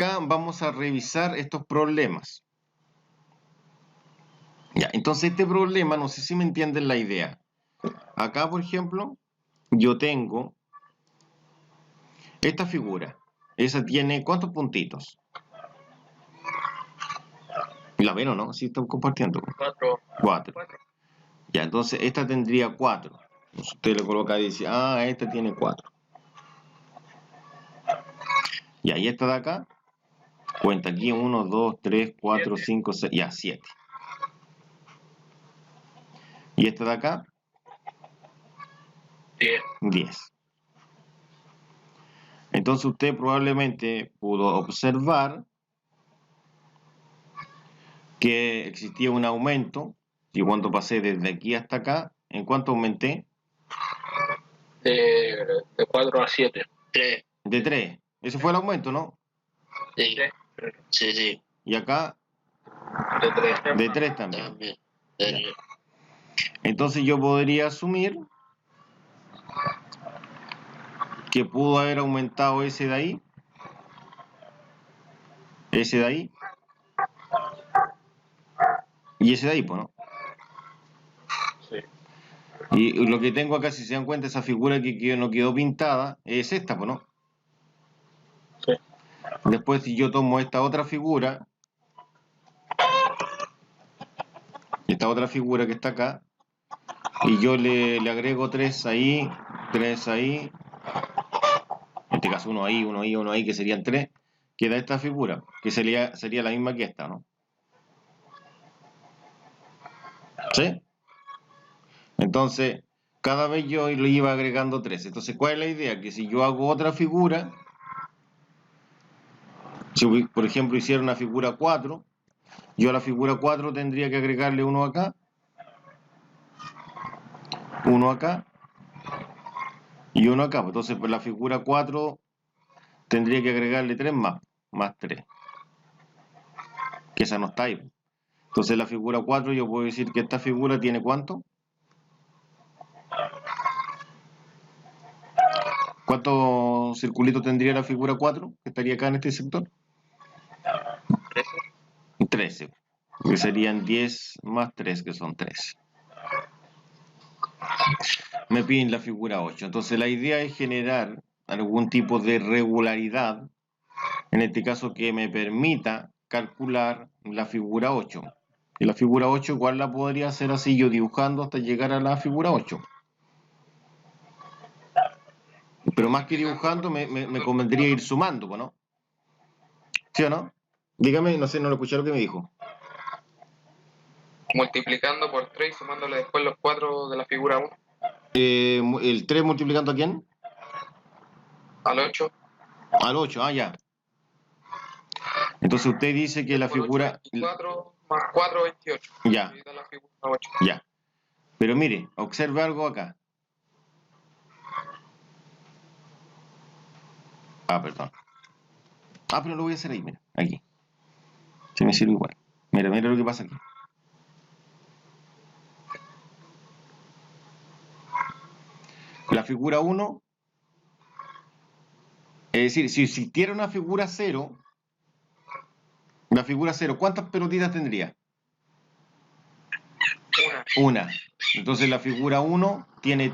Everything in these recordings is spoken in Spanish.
acá vamos a revisar estos problemas. Ya, entonces este problema, no sé si me entienden la idea. Acá, por ejemplo, yo tengo esta figura. Esa tiene ¿cuántos puntitos? ¿La ven o no? Sí, estamos compartiendo. 4. Ya, entonces esta tendría 4. Entonces usted le coloca y dice, ah, esta tiene 4. Ya, y esta de acá, cuenta aquí 1, 2, 3, 4, 5, 6, ya, 7. Y esta de acá, 10. Entonces usted probablemente pudo observar que existía un aumento. Y cuando pasé desde aquí hasta acá, ¿en cuánto aumenté? De 4 a 7. 3. De 3. Ese fue el aumento, ¿no? Sí. Sí, sí. Y acá, De 3. de 3 también. También. Ya. Entonces yo podría asumir que pudo haber aumentado ese de ahí, ese de ahí, y ese de ahí, pues, ¿no? Sí. Y lo que tengo acá, si se dan cuenta, esa figura que no quedó pintada, es esta, pues, ¿no? Sí. Después, si yo tomo esta otra figura que está acá, y yo le agrego 3 ahí, 3 ahí, en este caso uno ahí, uno ahí, uno ahí, que serían 3, queda esta figura, que sería la misma que esta, ¿no? ¿Sí? Entonces, cada vez yo le iba agregando 3. Entonces, ¿cuál es la idea? Que si yo hago otra figura, si por ejemplo hiciera una figura 4, yo a la figura 4 tendría que agregarle uno acá, uno acá y uno acá. Entonces, pues la figura 4 tendría que agregarle 3 más 3, que esa no está ahí. Entonces, la figura 4 yo puedo decir que esta figura tiene ¿cuánto? ¿Cuántos circulitos tendría la figura 4 que estaría acá en este sector? 13, que serían 10 más 3, que son 13. Me piden la figura 8. Entonces la idea es generar algún tipo de regularidad, en este caso que me permita calcular la figura 8. Y la figura 8, ¿cuál la podría hacer así yo dibujando hasta llegar a la figura 8? Pero más que dibujando me convendría ir sumando, ¿no? ¿Sí o no? Dígame, no sé, no lo escuché lo que me dijo. Multiplicando por 3 y sumándole después los 4 de la figura 1. ¿El 3 multiplicando a quién? Al 8. Al 8, ah, ya. Entonces usted dice que la figura... 24 más 4, 28. Ya. Y da la figura 8. Ya. Pero mire, observe algo acá. Ah, perdón. Ah, pero lo voy a hacer ahí, mira, aquí. Se me sirve igual. Mira, mira lo que pasa aquí. La figura 1, es decir, si existiera una figura 0, la figura 0, ¿cuántas pelotitas tendría? Una. Entonces la figura 1 tiene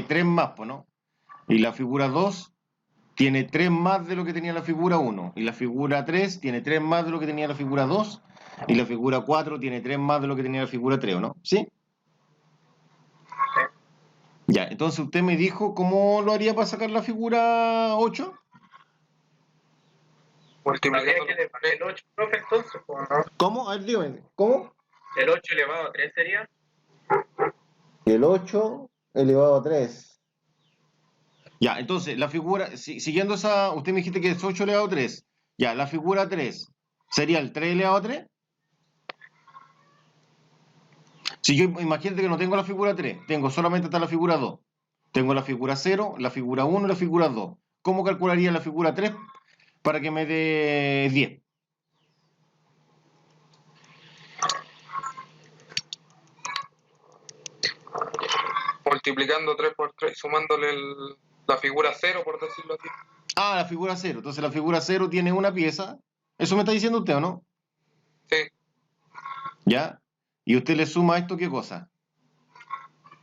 3 más, ¿no? Y la figura 2 tiene 3 más de lo que tenía la figura 1. Y la figura 3 tiene 3 más de lo que tenía la figura 2. Y la figura 4 tiene 3 más de lo que tenía la figura 3, ¿no? ¿Sí? Ya, entonces usted me dijo cómo lo haría para sacar la figura 8. Multiplicando el 8, profe, entonces, ¿no? ¿Cómo? A ver, dígame. ¿Cómo? El 8 elevado a 3 sería. El 8 elevado a 3. Ya, entonces la figura, siguiendo esa, usted me dijiste que es 8 elevado a 3. Ya, la figura 3 sería el 3 elevado a 3. Si yo imagínate que no tengo la figura 3, tengo solamente hasta la figura 2. Tengo la figura 0, la figura 1 y la figura 2. ¿Cómo calcularía la figura 3 para que me dé 10? Multiplicando 3 por 3, sumándole la figura 0, por decirlo así. Ah, la figura 0. Entonces la figura 0 tiene una pieza. ¿Eso me está diciendo usted o no? Sí, ¿Ya? Y usted le suma a esto, ¿qué cosa?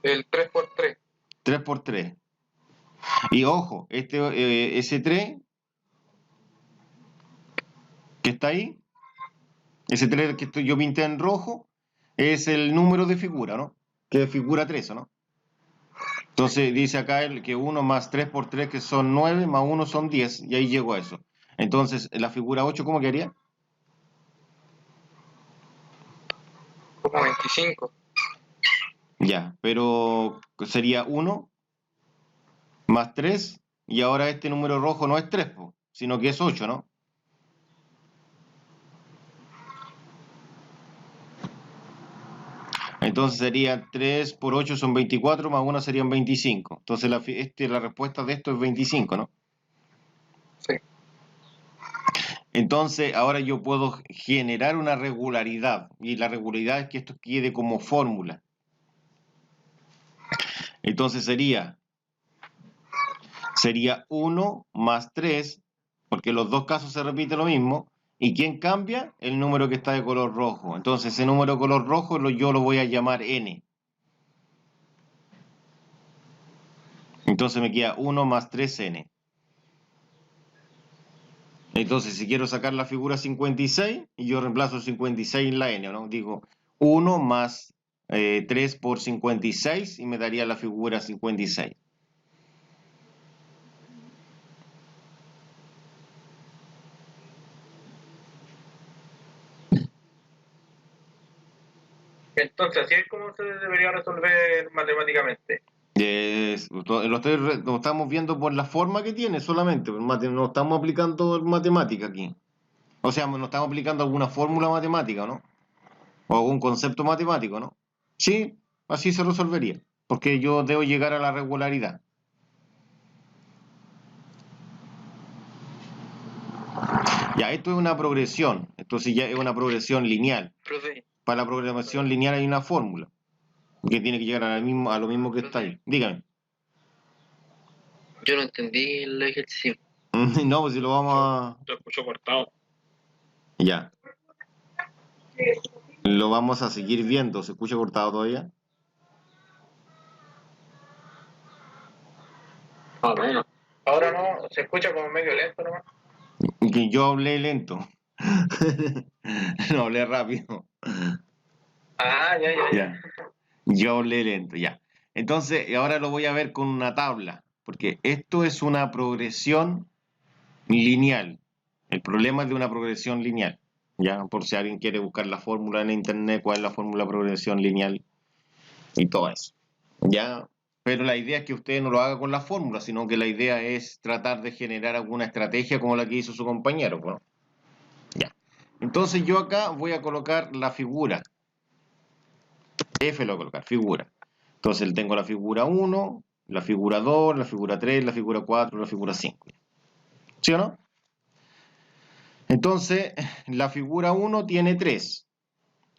el 3 por 3. 3 por 3. Y ojo, ese 3 que está ahí, ese 3 que yo pinté en rojo, es el número de figura, ¿no? Que es figura 3, ¿no? Entonces dice acá que 1 más 3 por 3, que son 9, más 1 son 10, y ahí llego a eso. Entonces, la figura 8, ¿cómo quedaría? Como 25. Ya, pero sería 1 más 3, y ahora este número rojo no es 3, sino que es 8, ¿no? Entonces sería 3 por 8 son 24, más 1 serían 25. Entonces la respuesta de esto es 25, ¿no? Sí. Entonces ahora yo puedo generar una regularidad, y la regularidad es que esto quede como fórmula. Entonces sería 1 más 3, porque en los dos casos se repite lo mismo. ¿Y quién cambia? El número que está de color rojo. Entonces ese número de color rojo yo lo voy a llamar n. Entonces me queda 1 más 3n. Entonces si quiero sacar la figura 56, yo reemplazo 56 en la n, ¿no? Digo 1 más 3 por 56 y me daría la figura 56. Entonces, así es como se debería resolver matemáticamente. Lo estamos viendo por la forma que tiene solamente, no estamos aplicando matemática aquí. O sea, no estamos aplicando alguna fórmula matemática, ¿no? O algún concepto matemático, ¿no? Sí, así se resolvería, porque yo debo llegar a la regularidad. Ya, esto es una progresión, esto sí ya es una progresión lineal. Profe, Para la programación lineal hay una fórmula que tiene que llegar a lo mismo que está ahí. Dígame. yo no entendí el ejercicio. No, pues si lo vamos a... Lo escucho cortado. Ya. Lo vamos a seguir viendo. ¿Se escucha cortado todavía? Ah, bueno. Ahora no, se escucha como medio lento nomás. Que yo hablé lento. No hablé rápido. Ah, ya. Ya. Yo hablé lento, ya. Entonces, ahora lo voy a ver con una tabla, porque esto es una progresión lineal. El problema es de una progresión lineal. Ya, por si alguien quiere buscar la fórmula en internet, cuál es la fórmula de progresión lineal y todo eso. Ya, pero la idea es que usted no lo haga con la fórmula, sino que la idea es tratar de generar alguna estrategia como la que hizo su compañero, ¿no? Ya. Entonces yo acá voy a colocar la figura. F lo voy a colocar, figura. Entonces tengo la figura 1, la figura 2, la figura 3, la figura 4, la figura 5. ¿Sí o no? Entonces, la figura 1 tiene 3,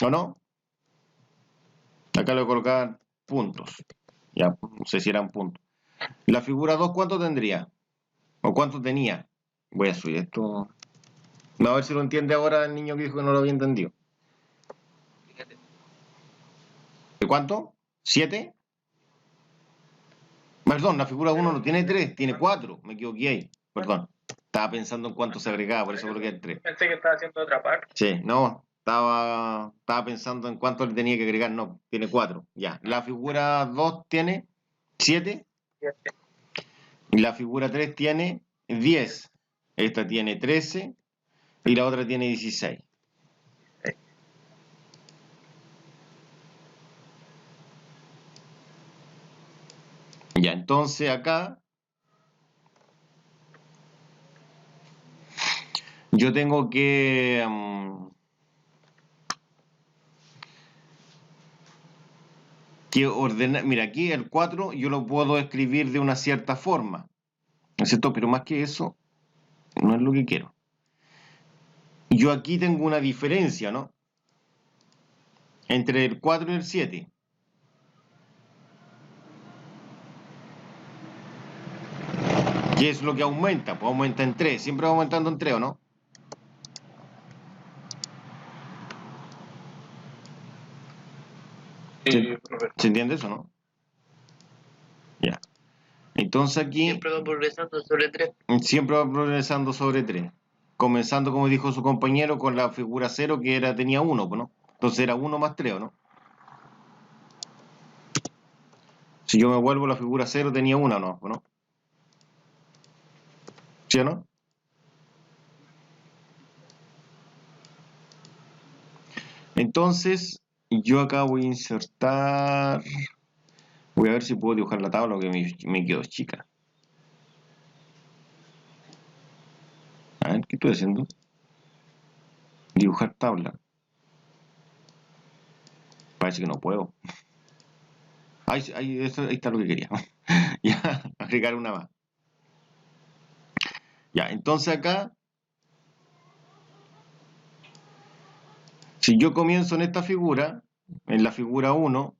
¿o no? Acá le voy a colocar puntos. Ya, no sé si eran puntos. La figura 2, ¿cuánto tendría? ¿O cuánto tenía? Voy a subir esto. A ver si lo entiende ahora el niño que dijo que no lo había entendido. ¿De cuánto? ¿7? Perdón, la figura 1 no tiene 3, tiene 4. Me equivoqué ahí. Perdón. Estaba pensando en cuánto se agregaba, por eso coloqué el 3. Pensé que estaba haciendo otra parte. Sí, no, estaba pensando en cuánto le tenía que agregar. No, tiene 4. Ya. La figura 2 tiene 7 y la figura 3 tiene 10. Esta tiene 13 y la otra tiene 16. Ya, entonces acá yo tengo que ordenar. Mira, aquí el 4 yo lo puedo escribir de una cierta forma, ¿no es cierto? Pero más que eso, no es lo que quiero. Yo aquí tengo una diferencia, ¿no? Entre el 4 y el 7. ¿Qué es lo que aumenta? Pues aumenta en 3. Siempre va aumentando en 3, ¿o no? Sí, profe. ¿Se entiende eso, no? Ya. Entonces aquí Siempre va progresando sobre 3. siempre va progresando sobre 3. Comenzando, como dijo su compañero, con la figura 0 que tenía 1, ¿no? Entonces era 1 más 3, ¿o no? Si yo me vuelvo a la figura 0 tenía 1, ¿no? ¿Sí o no? Entonces, yo acá voy a insertar... Voy a ver si puedo dibujar la tabla que me quedó chica. A ver, ¿qué estoy haciendo? Dibujar tabla. Parece que no puedo. Ahí está lo que quería. Ya, agregar una más. Ya, entonces acá, si yo comienzo en esta figura, en la figura 1,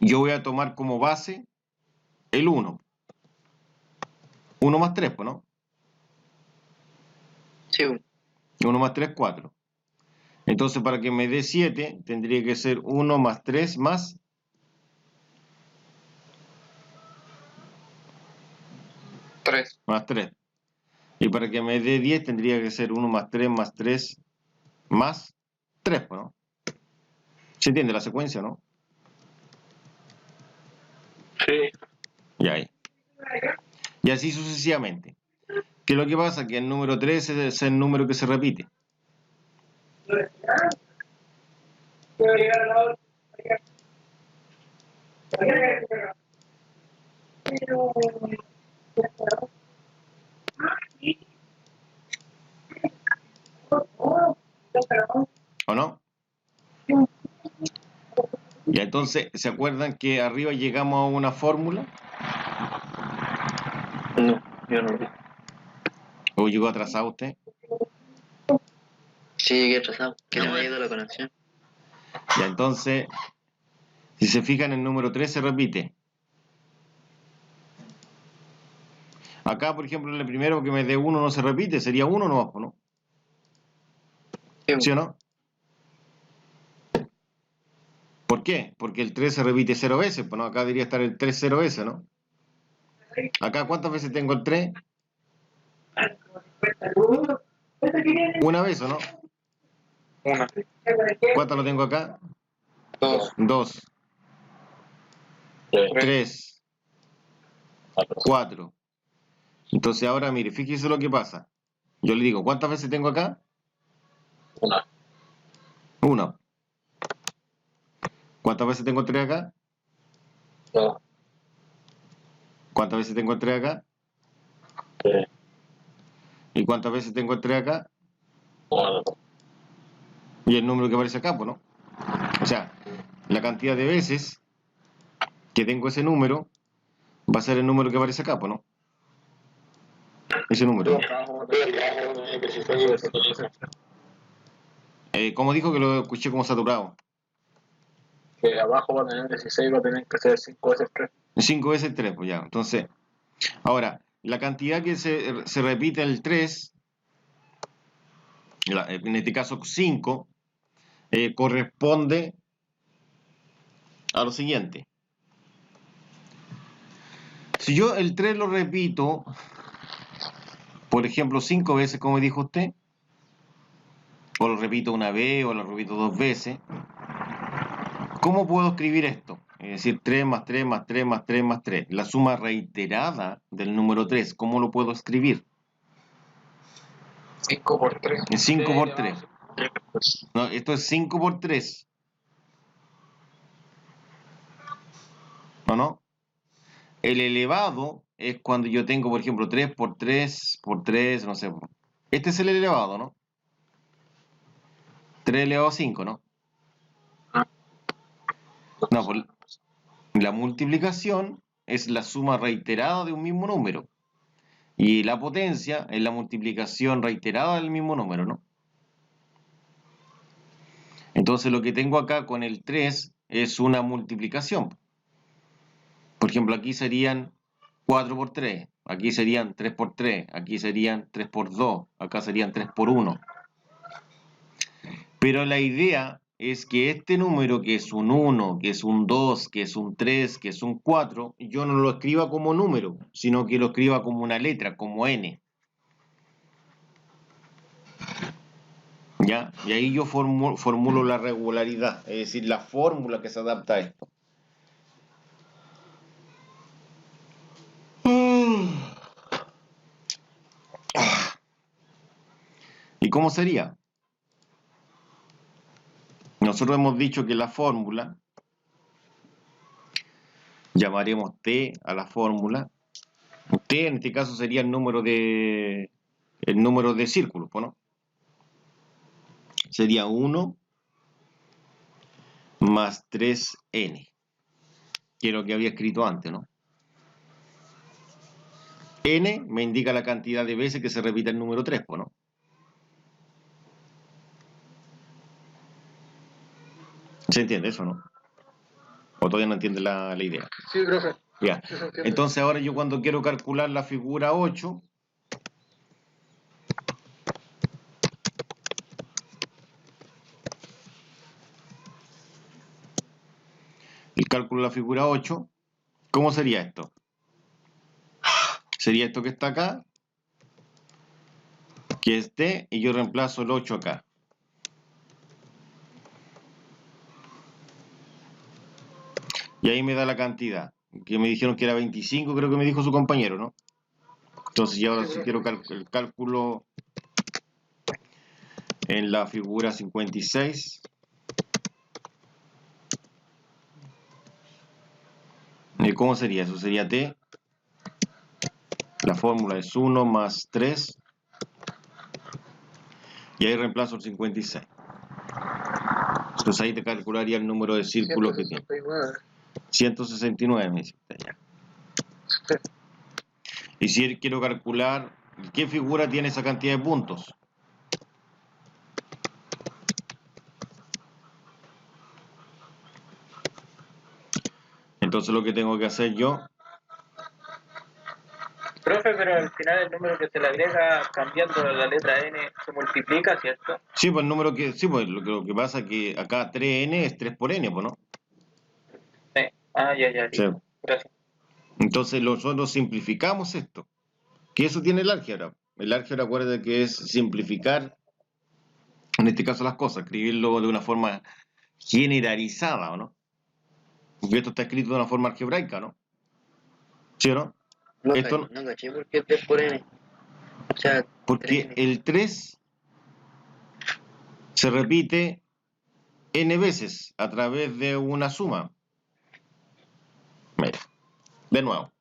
yo voy a tomar como base el 1. 1 más 3, pues, ¿no? Sí, 1 más 3, 4. Entonces, para que me dé 7, tendría que ser 1 más 3 más 3. 3. Y para que me dé 10, tendría que ser 1 más 3 más 3 más 3, pues, ¿no? ¿Se entiende la secuencia, no? Sí. Y ahí. Y así sucesivamente. ¿Qué es lo que pasa? Que el número 3 es el número que se repite. ¿O no? Y entonces, ¿se acuerdan que arriba llegamos a una fórmula? no, yo no vi. ¿O llegó atrasado usted? Sí, llegué atrasado. Que No, se me ha bueno. ido la conexión. Ya entonces, si se fijan, el número 3 se repite. Acá, por ejemplo, en el primero que me dé 1 no se repite, sería 1 nomás, ¿no? Sí, ¿Sí o no? ¿Por qué? Porque el 3 se repite 0 veces, pues no, acá debería estar el 3 0 veces, ¿no? Acá, ¿cuántas veces tengo el 3? Una vez, ¿o no? 1, ¿Cuántas lo tengo acá? 2, 2, 3. 3, 4. Entonces ahora, mire, fíjese lo que pasa. Yo le digo, ¿cuántas veces tengo acá? 1. ¿Cuántas veces tengo el 3 acá? 2, ¿Cuántas veces tengo el 3 acá? 3, ¿Y cuántas veces tengo el 3 acá? 4. Y el número que aparece acá, pues, ¿no? O sea, la cantidad de veces que tengo ese número va a ser el número que aparece acá, pues, ¿no? Ese número. ¿Cómo dijo que lo escuché como saturado? Que abajo va a tener 16, va a tener que ser 5 veces 3. 5 veces 3, pues ya. Entonces, ahora, la cantidad que se repite el 3, en este caso 5, corresponde a lo siguiente. Si yo el 3 lo repito, por ejemplo, 5 veces, como dijo usted, o lo repito una vez, o lo repito 2 veces, ¿cómo puedo escribir esto? Es decir, 3 más 3 más 3 más 3 más 3. La suma reiterada del número 3, ¿cómo lo puedo escribir? 5 por 3. 5 por 3. No, esto es 5 por 3. ¿O no? El elevado es cuando yo tengo, por ejemplo, 3 por 3 por 3, no sé. Este es el elevado, ¿no? 3 elevado a 5, ¿no? No, pues la multiplicación es la suma reiterada de un mismo número. Y la potencia es la multiplicación reiterada del mismo número, ¿no? Entonces lo que tengo acá con el 3 es una multiplicación. Por ejemplo, aquí serían 4 por 3. Aquí serían 3 por 3. Aquí serían 3 por 2. Acá serían 3 por 1. Pero la idea es que este número, que es un 1, que es un 2, que es un 3, que es un 4, yo no lo escriba como número, sino que lo escriba como una letra, como n. ¿Ya? Y ahí yo formulo la regularidad, es decir, la fórmula que se adapta a esto. ¿Y cómo sería? Nosotros hemos dicho que la fórmula, llamaremos t a la fórmula. T en este caso sería el número de círculos, ¿no? Sería 1 más 3n, que es lo que había escrito antes, ¿no? N me indica la cantidad de veces que se repite el número 3, ¿no? ¿Se entiende eso, no? ¿O todavía no entiende la idea? Sí, profe. Ya. Sí, se entiende. Entonces ahora yo cuando quiero calcular la figura 8, el cálculo de la figura 8, ¿cómo sería esto? Sería esto que está acá, que es t, y yo reemplazo el 8 acá. Y ahí me da la cantidad, que me dijeron que era 25, creo que me dijo su compañero, ¿no? Entonces yo ahora sí quiero el cálculo en la figura 56. ¿Cómo sería eso? Sería t, la fórmula es 1 más 3, y ahí reemplazo el 56. Entonces ahí te calcularía el número de círculos que tiene. 169 me dice usted ya. Sí. Y si quiero calcular qué figura tiene esa cantidad de puntos. Entonces lo que tengo que hacer yo, Profe, pero al final el número que se le agrega cambiando la letra n se multiplica, ¿cierto? sí, pues el número que, sí, pues lo que pasa es que acá 3n es 3 por n, pues, ¿no? Sí. Ah, ya, Sí. listo. Gracias. Entonces nosotros simplificamos esto. ¿Qué eso tiene el álgebra? El álgebra, acuérdate que es simplificar, en este caso las cosas, escribirlo de una forma generalizada, ¿o no? Porque esto está escrito de una forma algebraica, ¿no? ¿Sí o no? No, Esto, no caché por qué 3 por n. O sea, porque 3n. el 3 se repite n veces a través de una suma. Mira, de nuevo.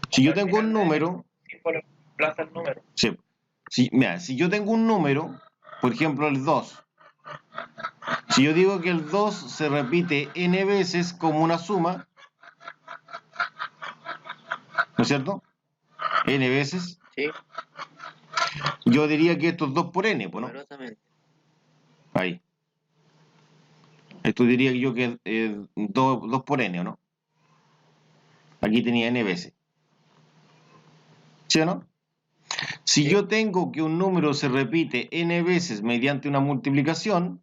Si yo tengo un número, Símbolo plaza el número. sí, mira, si yo tengo un número, por ejemplo el 2, si yo digo que el 2 se repite n veces como una suma, ¿no es cierto? N veces, Sí, yo diría que esto es 2 por n, pues, ¿no? numerosamente. Ahí. Esto diría yo que es 2 por n, ¿o no? Aquí tenía n veces. ¿Sí o no? Si Sí. yo tengo que un número se repite n veces mediante una multiplicación,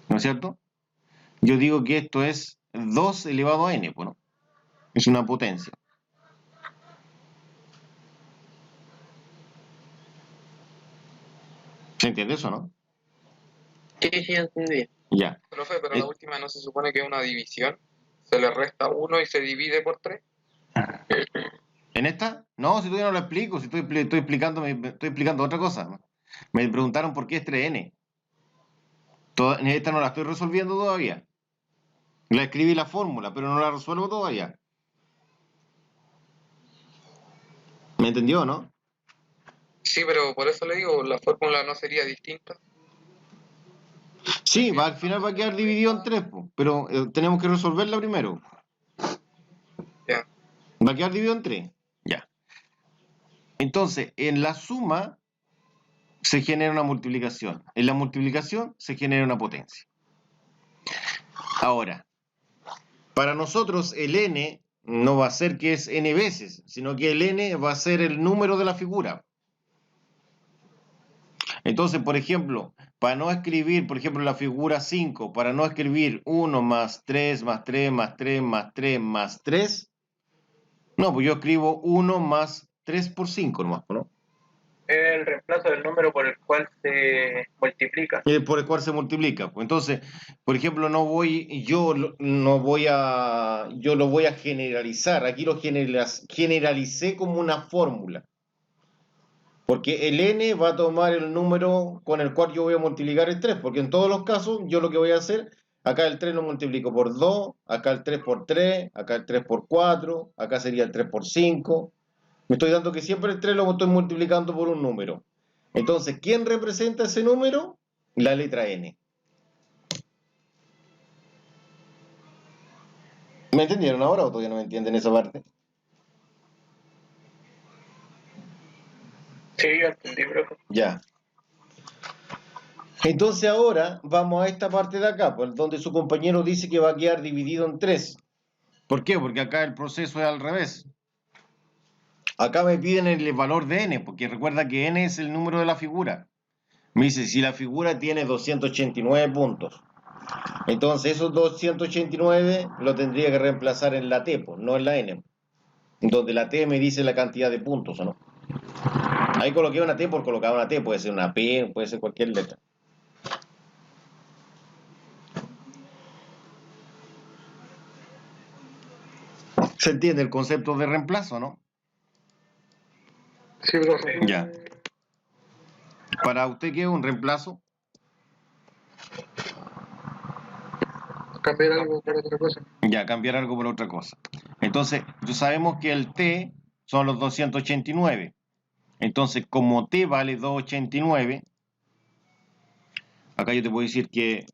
¿no es cierto? Yo digo que esto es 2 elevado a n, pues, ¿no? Es una potencia. ¿Se entiende eso, no? Sí, entendí. Ya. Profe, pero la última no se supone que es una división. Se le resta 1 y se divide por 3. ¿En esta? No, si todavía no lo explico, si estoy explicando otra cosa. Me preguntaron por qué es 3n. En esta no la estoy resolviendo todavía. La escribí la fórmula, pero no la resuelvo todavía. ¿Me entendió, no? Sí, pero por eso le digo, la fórmula no sería distinta. Sí, al final va a quedar dividido en 3, pero tenemos que resolverla primero. Ya. Va a quedar dividido en 3. Ya. Entonces, en la suma se genera una multiplicación. En la multiplicación se genera una potencia. Ahora, Para nosotros el n no va a ser que es n veces, sino que el n va a ser el número de la figura. Entonces, por ejemplo, para no escribir, por ejemplo, la figura 5, para no escribir 1 más 3 más 3 más 3 más 3 más 3, no, pues yo escribo 1 más 3 por 5 nomás, ¿no? El reemplazo del número por el cual se multiplica. Por el cual se multiplica. Pues entonces, por ejemplo, yo lo voy a generalizar. Aquí lo generalicé como una fórmula. Porque el n va a tomar el número con el cual yo voy a multiplicar el 3, porque en todos los casos yo lo que voy a hacer, acá el 3 lo multiplico por 2, acá el 3 por 3, acá el 3 por 4, acá sería el 3 por 5. Me estoy dando que siempre el 3 lo estoy multiplicando por un número. Entonces, ¿quién representa ese número? La letra n. ¿Me entendieron ahora o todavía no me entienden esa parte? Sí, yo entendí, profe. Ya. Entonces ahora vamos a esta parte de acá, pues, donde su compañero dice que va a quedar dividido en 3. ¿Por qué? Porque acá el proceso es al revés. Acá me piden el valor de n, porque recuerda que n es el número de la figura. Me dice, si la figura tiene 289 puntos, entonces esos 289 lo tendría que reemplazar en la t, pues, no en la n. Donde la t me dice la cantidad de puntos, ¿o no? Ahí coloqué una t por colocar una t, puede ser una p, puede ser cualquier letra. ¿Se entiende el concepto de reemplazo, no? Sí, profe. Ya. ¿Para usted qué es un reemplazo? Cambiar algo por otra cosa. Ya, cambiar algo por otra cosa. Entonces, ya sabemos que el t son los 289. Entonces, como t vale 289, acá yo te puedo decir que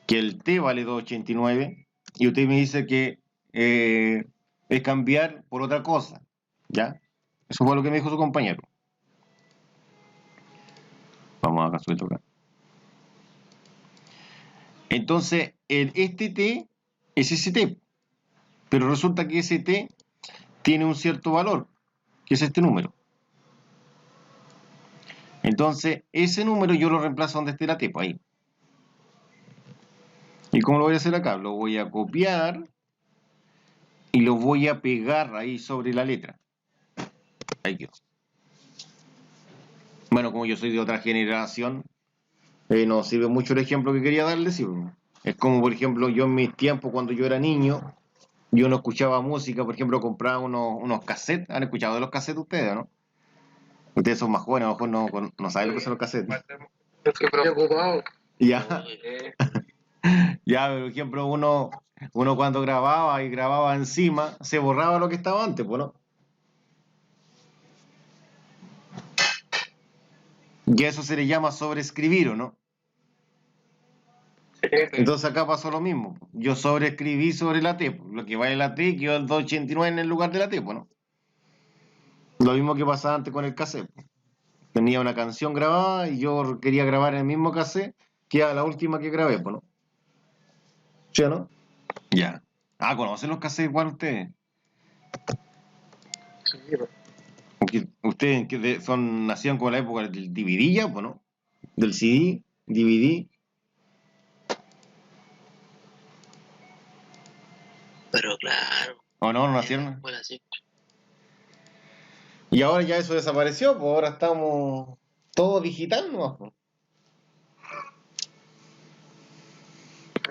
el t vale 289 y usted me dice que es cambiar por otra cosa. ¿Ya? Eso fue lo que me dijo su compañero. Vamos a suelto acá. Entonces, este t es ese t, pero resulta que ese t tiene un cierto valor, que es este número. Entonces, ese número yo lo reemplazo donde esté la t, pues ahí. ¿Y cómo lo voy a hacer acá? Lo voy a copiar y lo voy a pegar ahí sobre la letra. Ahí quedó. Bueno, como yo soy de otra generación, no sirve mucho el ejemplo que quería darles. Sí. Es como, por ejemplo, yo en mis tiempos, cuando yo era niño, yo no escuchaba música, por ejemplo, compraba unos cassettes. ¿Han escuchado de los cassettes ustedes, no? Ustedes son más jóvenes, a lo mejor no saben lo que son los cassettes. Estoy preocupado. Ya, ya, por ejemplo, uno cuando grababa y grababa encima, se borraba lo que estaba antes, pues, ¿no? Y a eso se le llama sobreescribir, ¿o no? Entonces acá pasó lo mismo. Yo sobreescribí sobre la T. Lo que vale la T quedó el 289 en el lugar de la T, ¿no? Lo mismo que pasaba antes con el cassette. Tenía una canción grabada y yo quería grabar en el mismo cassette que era la última que grabé, ¿no? ¿Sí o no? Ya. Ah, ¿conocen los cassettes igual ustedes? Sí, Porque ustedes nacieron con la época del DVD ya, ¿no? Del CD, DVD. Pero claro, ¿O no? ¿No nacieron? bueno, sí. Y ahora ya eso desapareció, pues ahora estamos todo digital, ¿no?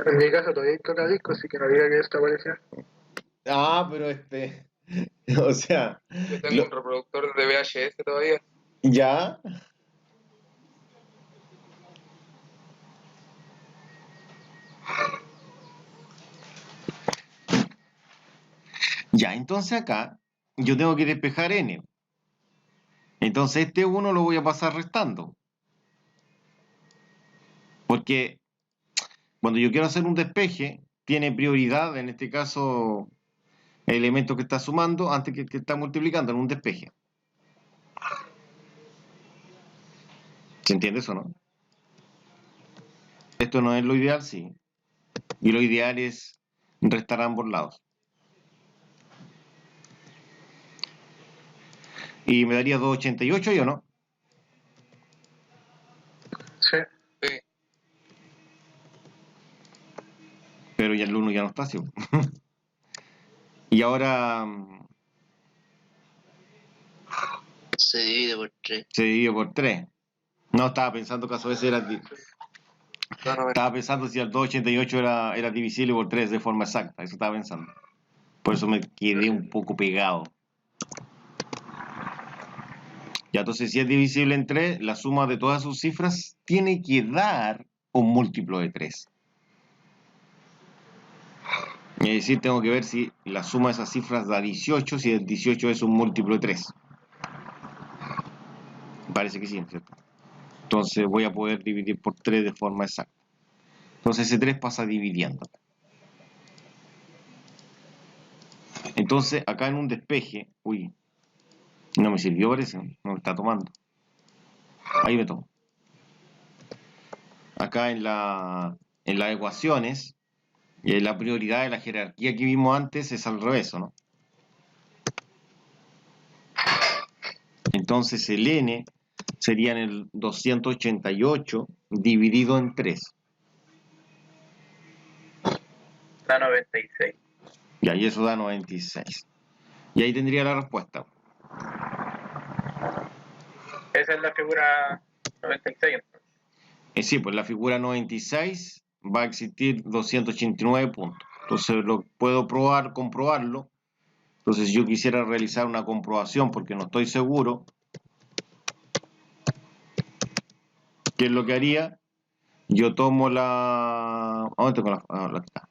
en mi casa todavía hay tocadiscos, así que no diga que desapareció. Ah, pero o sea, Yo tengo un reproductor de VHS todavía. ya, ya, entonces acá yo tengo que despejar n. Entonces este 1 lo voy a pasar restando. Porque cuando yo quiero hacer un despeje, tiene prioridad, en este caso, el elemento que está sumando antes que está multiplicando en un despeje. ¿Se entiende eso, no? Esto no es lo ideal, sí. Y lo ideal es restar a ambos lados. Y me daría 288 yo, ¿no? Sí. Sí. Pero ya el 1 ya no está así. Y ahora Se divide por 3. se divide por 3. No, estaba pensando que a veces era... Da 90. Estaba pensando si el 288 era divisible por 3 de forma exacta. Eso estaba pensando. Por eso me quedé un poco pegado. Ya, entonces si es divisible en 3, la suma de todas sus cifras tiene que dar un múltiplo de 3. Es decir, tengo que ver si la suma de esas cifras da 18, si el 18 es un múltiplo de 3. Parece que sí, ¿cierto? Entonces voy a poder dividir por 3 de forma exacta. Entonces ese 3 pasa dividiendo. Entonces acá en un despeje, uy, no me sirvió parece, no me está tomando. Ahí me tomo. Acá en las ecuaciones, la prioridad de la jerarquía que vimos antes es al revés, ¿no? Entonces el n sería en el 288 dividido en 3. Da 96. Y ahí eso da 96. Y ahí tendría la respuesta. Esa es la figura 96. Entonces. Sí, pues la figura 96 va a existir 289 puntos. Entonces lo puedo probar, comprobarlo. Entonces yo quisiera realizar una comprobación porque no estoy seguro. ¿Qué es lo que haría? Yo tomo la... ¿Dónde tengo la está?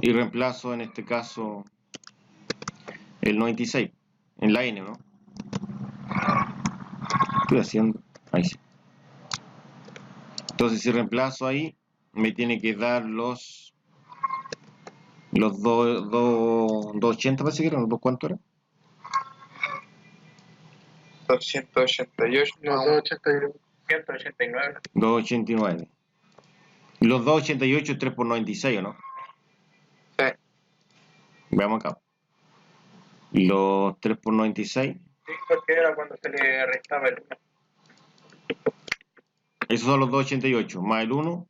Y reemplazo en este caso el 96 en la n, ¿no? ¿Qué estoy haciendo? Ahí sí. Entonces si reemplazo ahí, me tiene que dar los 280 parece que eran, ¿los cuánto era? 288 Los más 289. 189. 289. Los 288 es 3 por 96, ¿o no? Sí. Veamos acá. Los 3 por 96. Sí, porque era cuando se le restaba el 1. Esos son los 288. Más el 1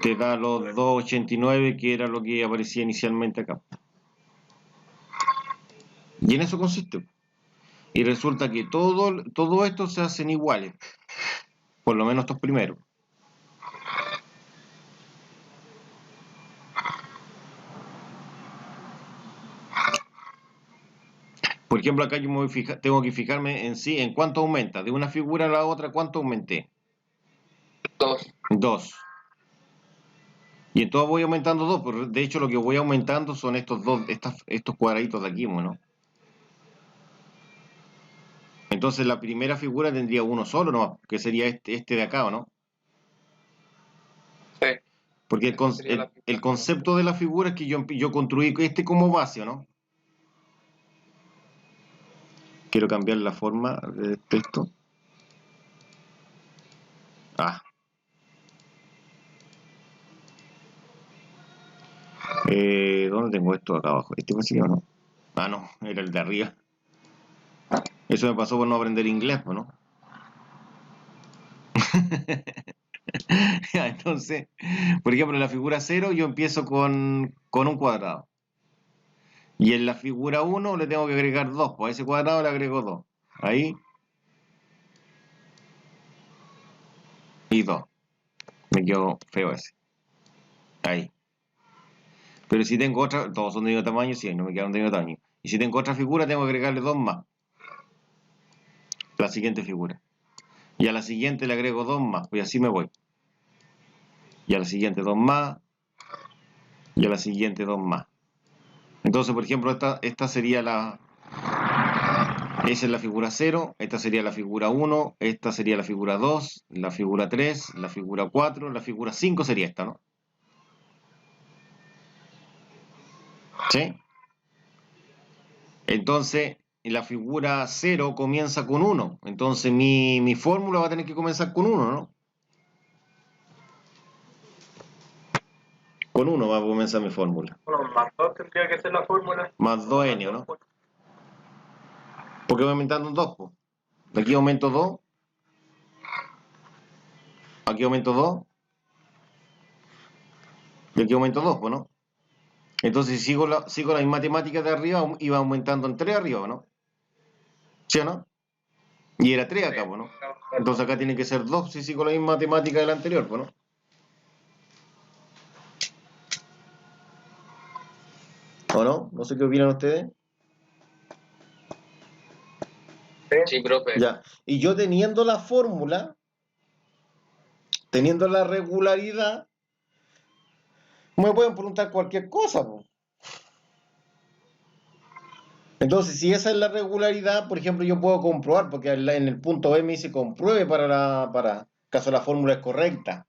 te da los 289, que era lo que aparecía inicialmente acá. Y en eso consiste. Y resulta que todo esto se hacen iguales. Por lo menos estos primeros. Por ejemplo, acá yo tengo que fijarme en sí, en cuánto aumenta. De una figura a la otra, ¿cuánto aumenté? 2. 2. Y en todas voy aumentando 2, pero de hecho lo que voy aumentando son estos cuadraditos de aquí, ¿no? Entonces la primera figura tendría uno solo, ¿no? Que sería este de acá, ¿o no? Sí. Porque Esa sería la el figura. concepto de la figura es que yo construí este como base, ¿no? Quiero cambiar la forma de texto. Ah. ¿Dónde tengo esto acá abajo? ¿Este parece que no? Ah, no, era el de arriba. Eso me pasó por no aprender inglés, ¿no? Entonces, por ejemplo, en la figura 0 yo empiezo con un cuadrado. Y en la figura 1 le tengo que agregar 2, pues a ese cuadrado le agrego 2. Ahí. Y 2. Me quedó feo ese. Ahí. Pero si tengo otra, todos son de mismo tamaño, sí, no me quedaron de mismo tamaño. Y si tengo otra figura, tengo que agregarle 2 más. La siguiente figura. Y a la siguiente le agrego 2 más, pues así me voy. Y a la siguiente 2 más. Y a la siguiente 2 más. Entonces, por ejemplo, esta sería esa es la figura 0, esta sería la figura 1, esta sería la figura 2, la figura 3, la figura 4, la figura 5 sería esta, ¿no? ¿Sí? Entonces, la figura 0 comienza con 1. Entonces, mi fórmula va a tener que comenzar con 1, ¿no? Con 1 va a comenzar mi fórmula. Bueno, más 2 tendría que ser la fórmula. Más 2n, ¿no? Porque voy aumentando 2, pues. Aquí aumento 2. Aquí aumento 2. Y aquí aumento 2, pues, ¿no? Entonces, si sigo las matemáticas de arriba, iba aumentando en 3 arriba, ¿no? ¿Sí o no? Y era 3 acá, pues, ¿no? Entonces acá tiene que ser 2 si sigo la misma matemática del anterior, pues, ¿no? ¿O no? No sé qué opinan ustedes. Sí, profe. Ya. Y yo teniendo la fórmula, teniendo la regularidad, me pueden preguntar cualquier cosa, pues. Entonces, si esa es la regularidad, por ejemplo, yo puedo comprobar, porque en el punto B me dice compruebe para caso la fórmula es correcta.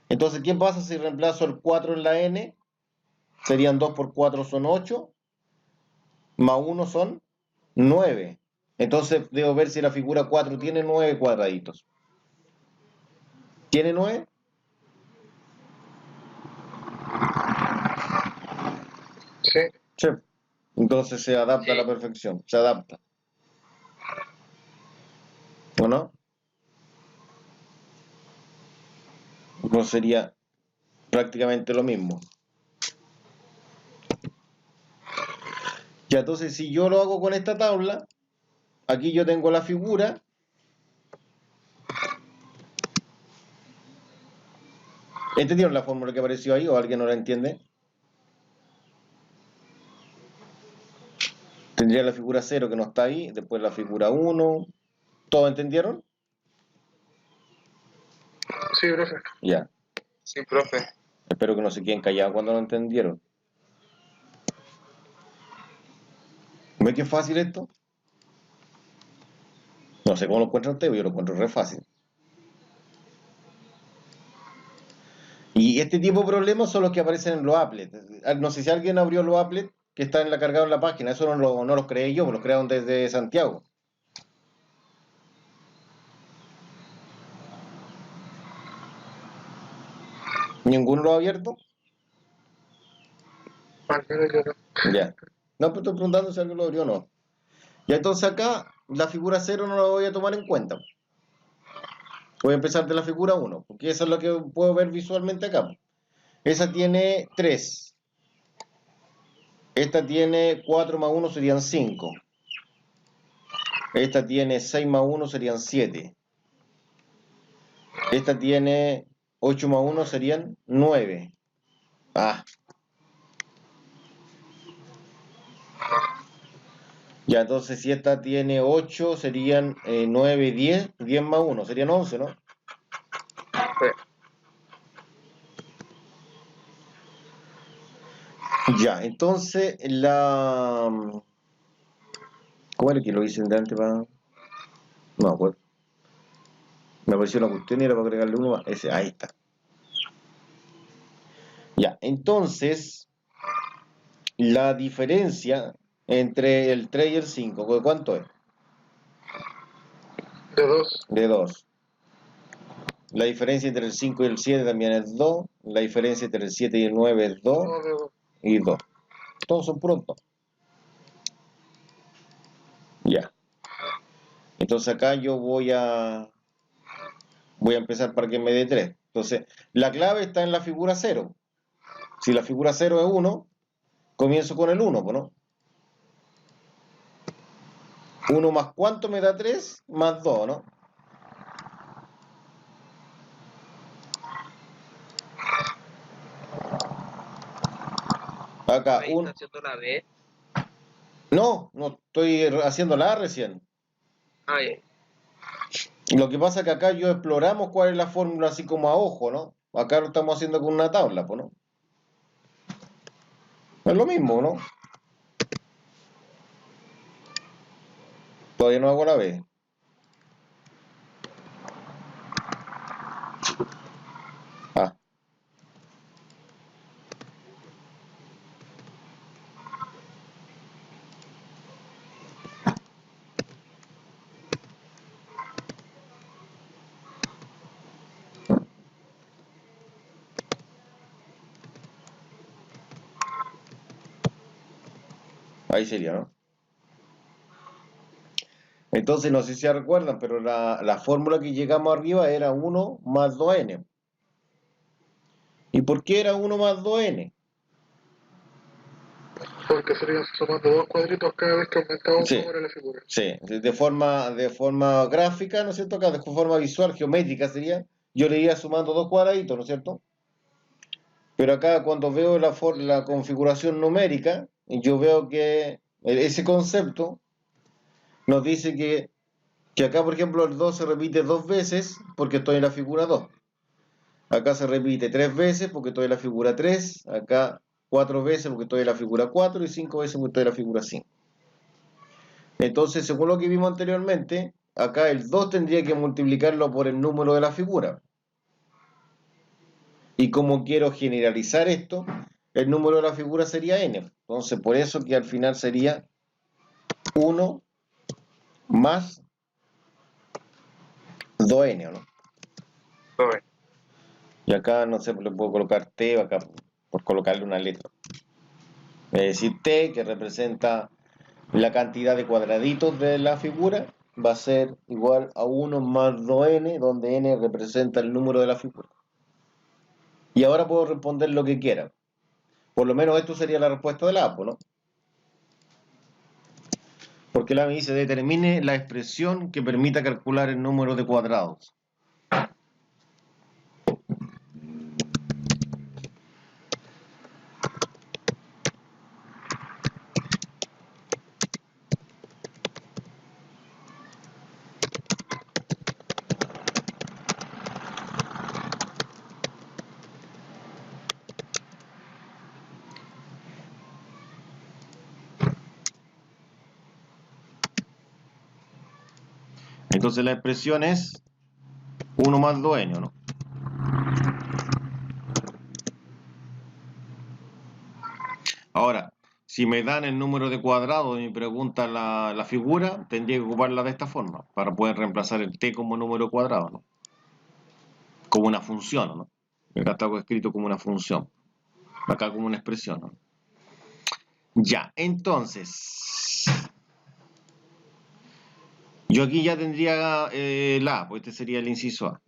Entonces, ¿qué pasa si reemplazo el 4 en la n? Serían 2 por 4 son 8, más 1 son 9. Entonces, debo ver si la figura 4 tiene 9 cuadraditos. ¿Tiene 9? Sí. Sí. Entonces se adapta a la perfección, se adapta. ¿O no? No sería prácticamente lo mismo. Ya, entonces si yo lo hago con esta tabla, aquí yo tengo la figura. ¿Entendieron la fórmula que apareció ahí o alguien no la entiende? Tendría la figura 0 que no está ahí, después la figura 1. ¿Todos entendieron? Sí, profe. Ya. Sí, profe. Espero que no se queden callados cuando no entendieron. ¿Ves que es fácil esto? No sé cómo lo encuentran ustedes, pero yo lo encuentro re fácil. Y este tipo de problemas son los que aparecen en los applets. No sé si alguien abrió los applets que están cargados en la página. Eso no los creé yo, los crearon desde Santiago. ¿Ninguno lo ha abierto? Al menos yo no. Ya. No, pues estoy preguntando si alguien lo abrió o no. Ya, entonces acá la figura 0 no la voy a tomar en cuenta. Voy a empezar de la figura 1, porque eso es lo que puedo ver visualmente acá. Esa tiene 3. Esta tiene 4 más 1 serían 5. Esta tiene 6 más 1 serían 7. Esta tiene 8 más 1 serían 9. Ah. Ya, entonces si esta tiene 8 serían 9, 10. 10 más 1 serían 11, ¿no? Sí. Ya, entonces la... ¿Cómo era que lo hice delante para...? No, pues me apareció una cuestión y era para agregarle uno más. Ese, ahí está. Ya, entonces la diferencia entre el 3 y el 5, ¿de cuánto es? De 2. De 2. La diferencia entre el 5 y el 7 también es 2. La diferencia entre el 7 y el 9 es 2 No, de 2. y 2. Todos son prontos. Ya. Entonces acá yo voy a empezar para que me dé 3. Entonces, la clave está en la figura 0. Si la figura 0 es 1, comienzo con el 1, ¿no? 1 más cuánto me da 3, más 2, ¿no? Acá, Ahí está haciendo la B. no estoy haciendo la A recién. Ah, ya. Lo que pasa es que acá yo exploramos cuál es la fórmula así como a ojo, ¿no? Acá lo estamos haciendo con una tabla, pues, ¿no? Es lo mismo, ¿no? Todavía no hago la B. Ah, Ahí sería, ¿no? Entonces, no sé si se recuerdan, pero la fórmula que llegamos arriba era 1 más 2n. ¿Y por qué era 1 más 2n? Porque serían sumando dos cuadritos cada vez que aumentaba un Sí, número en la figura. sí, de forma gráfica, ¿no es cierto? Acá de forma visual, geométrica sería, yo le iría sumando dos cuadraditos, ¿no es cierto? Pero acá cuando veo la configuración numérica, yo veo que ese concepto nos dice que acá, por ejemplo, el 2 se repite dos veces porque estoy en la figura 2. Acá se repite tres veces porque estoy en la figura 3. Acá cuatro veces porque estoy en la figura 4 y cinco veces porque estoy en la figura 5. Entonces, según lo que vimos anteriormente, acá el 2 tendría que multiplicarlo por el número de la figura. Y como quiero generalizar esto, el número de la figura sería n. Entonces, por eso que al final sería 1 más 2n, ¿no? Todo Y acá, no sé, le puedo colocar t, acá por colocarle una letra. Es decir, t, que representa la cantidad de cuadraditos de la figura, va a ser igual a 1 más 2n, donde n representa el número de la figura. Y ahora puedo responder lo que quiera. Por lo menos esto sería la respuesta de la APO, ¿no? Porque la me dice, determine la expresión que permita calcular el número de cuadrados. Entonces la expresión es 1 más 2n, ¿no? Ahora, si me dan el número de cuadrados y me preguntan la figura, tendría que ocuparla de esta forma, para poder reemplazar el t como número cuadrado, ¿no? Como una función, ¿no? Acá está escrito como una función, acá como una expresión, ¿no? Ya, entonces, yo aquí ya tendría la A, pues este sería el inciso A.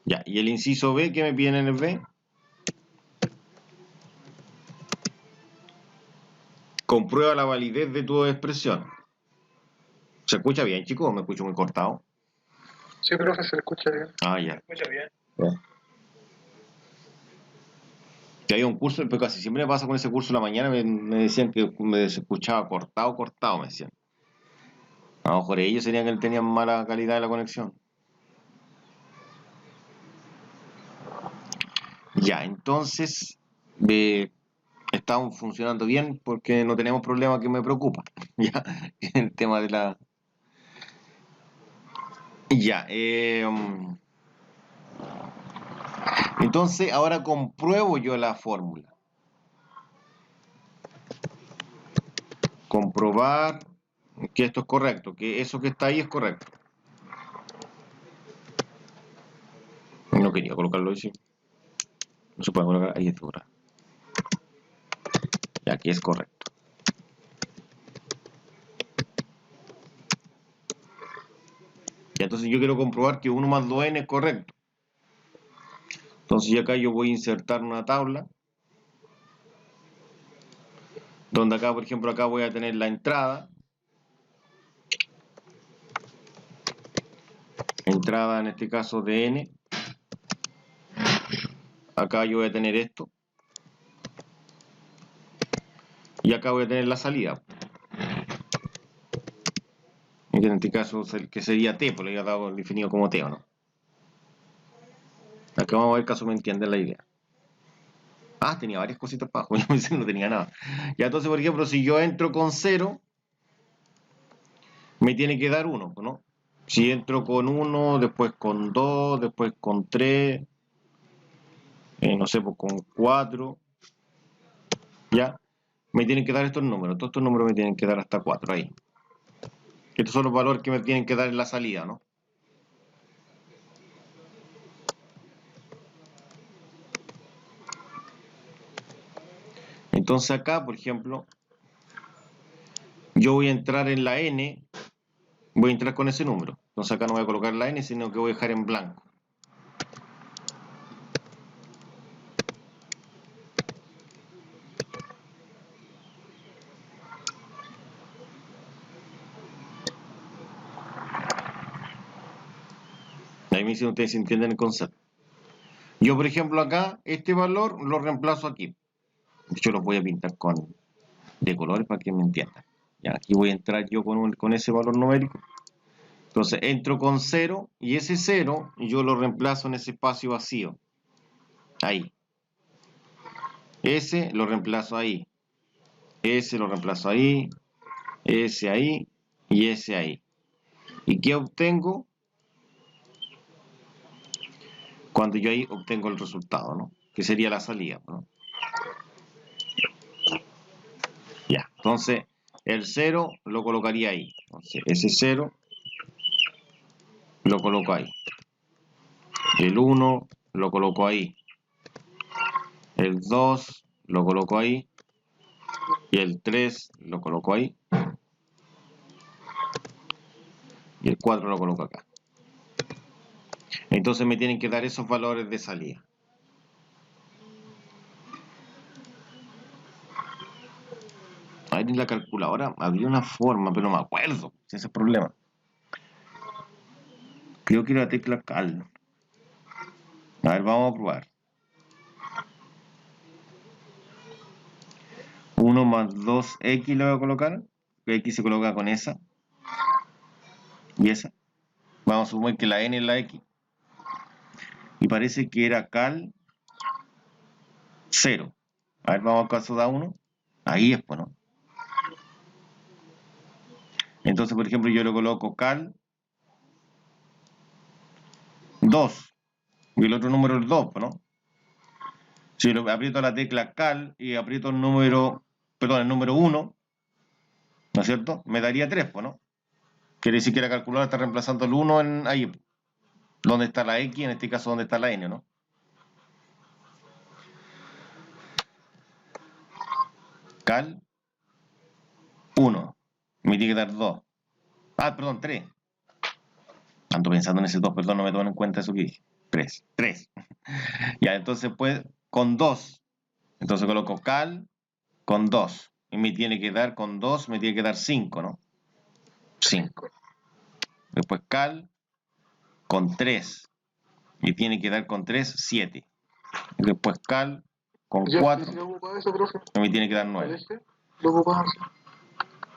Ya, y el inciso B, ¿qué me piden en el B? Comprueba la validez de tu expresión. ¿Se escucha bien, chicos? ¿O me escucho muy cortado? Sí, profe, se le escucha bien. Ah, ya. Escucha bien. Ya. Que había un curso, pero casi siempre me pasa con ese curso en la mañana, me decían que me escuchaba cortado, me decían. A lo mejor ellos serían que tenían mala calidad de la conexión. Ya, entonces, estamos funcionando bien porque no tenemos problema que me preocupa. Ya, el tema de la... Ya, entonces ahora compruebo yo la fórmula. Comprobar que esto es correcto, que eso que está ahí es correcto. No quería colocarlo así. No se puede colocar ahí, es dura. Y aquí es correcto. Y entonces yo quiero comprobar que 1 más 2n es correcto. Entonces acá yo voy a insertar una tabla. Donde acá, por ejemplo, acá voy a tener la entrada. Entrada en este caso de n. Acá yo voy a tener esto. Y acá voy a tener la salida. En este caso, que sería t, pues lo había dado definido como t, ¿o no? Acá vamos a ver caso me entienden la idea. Ah, tenía varias cositas para abajo, yo pensé que no tenía nada. Ya, entonces, por ejemplo, si yo entro con 0, me tiene que dar 1, ¿no? Si entro con 1, después con 2, después con 3, no sé, pues con 4, ya, me tienen que dar estos números. Todos estos números me tienen que dar hasta 4 ahí. Estos son los valores que me tienen que dar en la salida, ¿no? Entonces acá, por ejemplo, yo voy a entrar en la n, voy a entrar con ese número. Entonces acá no voy a colocar la n, sino que voy a dejar en blanco. Ahí me dicen ustedes si entienden el concepto. Yo, por ejemplo, acá, este valor lo reemplazo aquí. De hecho, los voy a pintar de colores para que me entiendan. Ya, aquí voy a entrar yo con ese valor numérico. Entonces, entro con 0 y ese 0 yo lo reemplazo en ese espacio vacío. Ahí. Ese lo reemplazo ahí. Ese lo reemplazo ahí. Ese ahí. Y ese ahí. ¿Y qué obtengo? Cuando yo ahí obtengo el resultado, ¿no? Que sería la salida, ¿no? Ya, entonces el 0 lo colocaría ahí. Entonces ese 0 lo coloco ahí. El 1 lo coloco ahí. El 2 lo coloco ahí. Y el 3 lo coloco ahí. Y el 4 lo coloco acá. Entonces me tienen que dar esos valores de salida. Ahí en la calculadora había una forma, pero no me acuerdo. Ese es el problema. Creo que era la tecla cal. A ver, vamos a probar. 1 más 2x le voy a colocar. X se coloca con esa. Y esa. Vamos a suponer que la n es la x. Y parece que era cal 0. A ver, vamos a caso da 1. Ahí es, pues, ¿no? Entonces, por ejemplo, yo le coloco cal 2. Y el otro número es 2, pues, ¿no? Si lo aprieto la tecla cal y aprieto el número 1, ¿no es cierto? Me daría 3, pues, ¿no? Quiere decir que la calculadora está reemplazando el 1 en ahí. ¿Dónde está la x? En este caso, ¿dónde está la n, no? Cal 1. Me tiene que dar 2. Ah, perdón, 3. Ando pensando en ese 2, perdón, no me toman en cuenta eso que dije. 3. Ya, entonces pues con 2. Entonces coloco cal con 2. Y me tiene que dar con 2, me tiene que dar 5, ¿no? 5. Después cal con 3. Me tiene que dar con 3, 7. Y después cal con Ya, 4. si ocupa eso, profe, Me tiene que dar 9. lo ocupamos.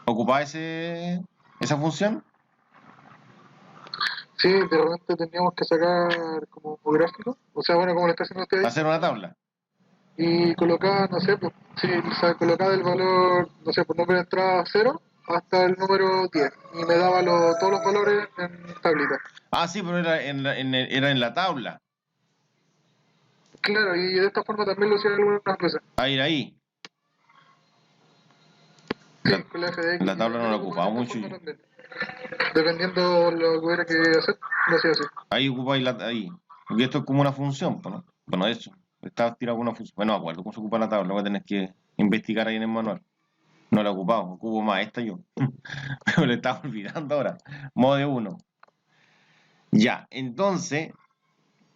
¿Ocupa esa función? Sí, de repente teníamos que sacar como gráfico, o sea, bueno, como lo está haciendo usted ahí, Hacer una tabla. y colocar, no sé, pues, sí, o sea, colocar el valor, no sé, por número de entrada 0 hasta el número 10, y me daba todos los valores en tablita. Ah, sí, pero era era en la tabla. Claro, y de esta forma también lo hicieron algunas veces. Ahí. Sí, La, con la FDX. la tabla no la ocupaba de esta mucho. forma también. Dependiendo lo que hubiera que hacer, lo hacía así. Ahí ocupáis ahí. Porque esto es como una función, pues, ¿no? Bueno, eso. Estaba tirado con una función. Bueno, no me acuerdo cómo se ocupa la tabla. Voy a tener que investigar ahí en el manual. No la he ocupado. Ocupo más esta yo. Pero le estaba olvidando ahora. Modo de 1. Ya, entonces.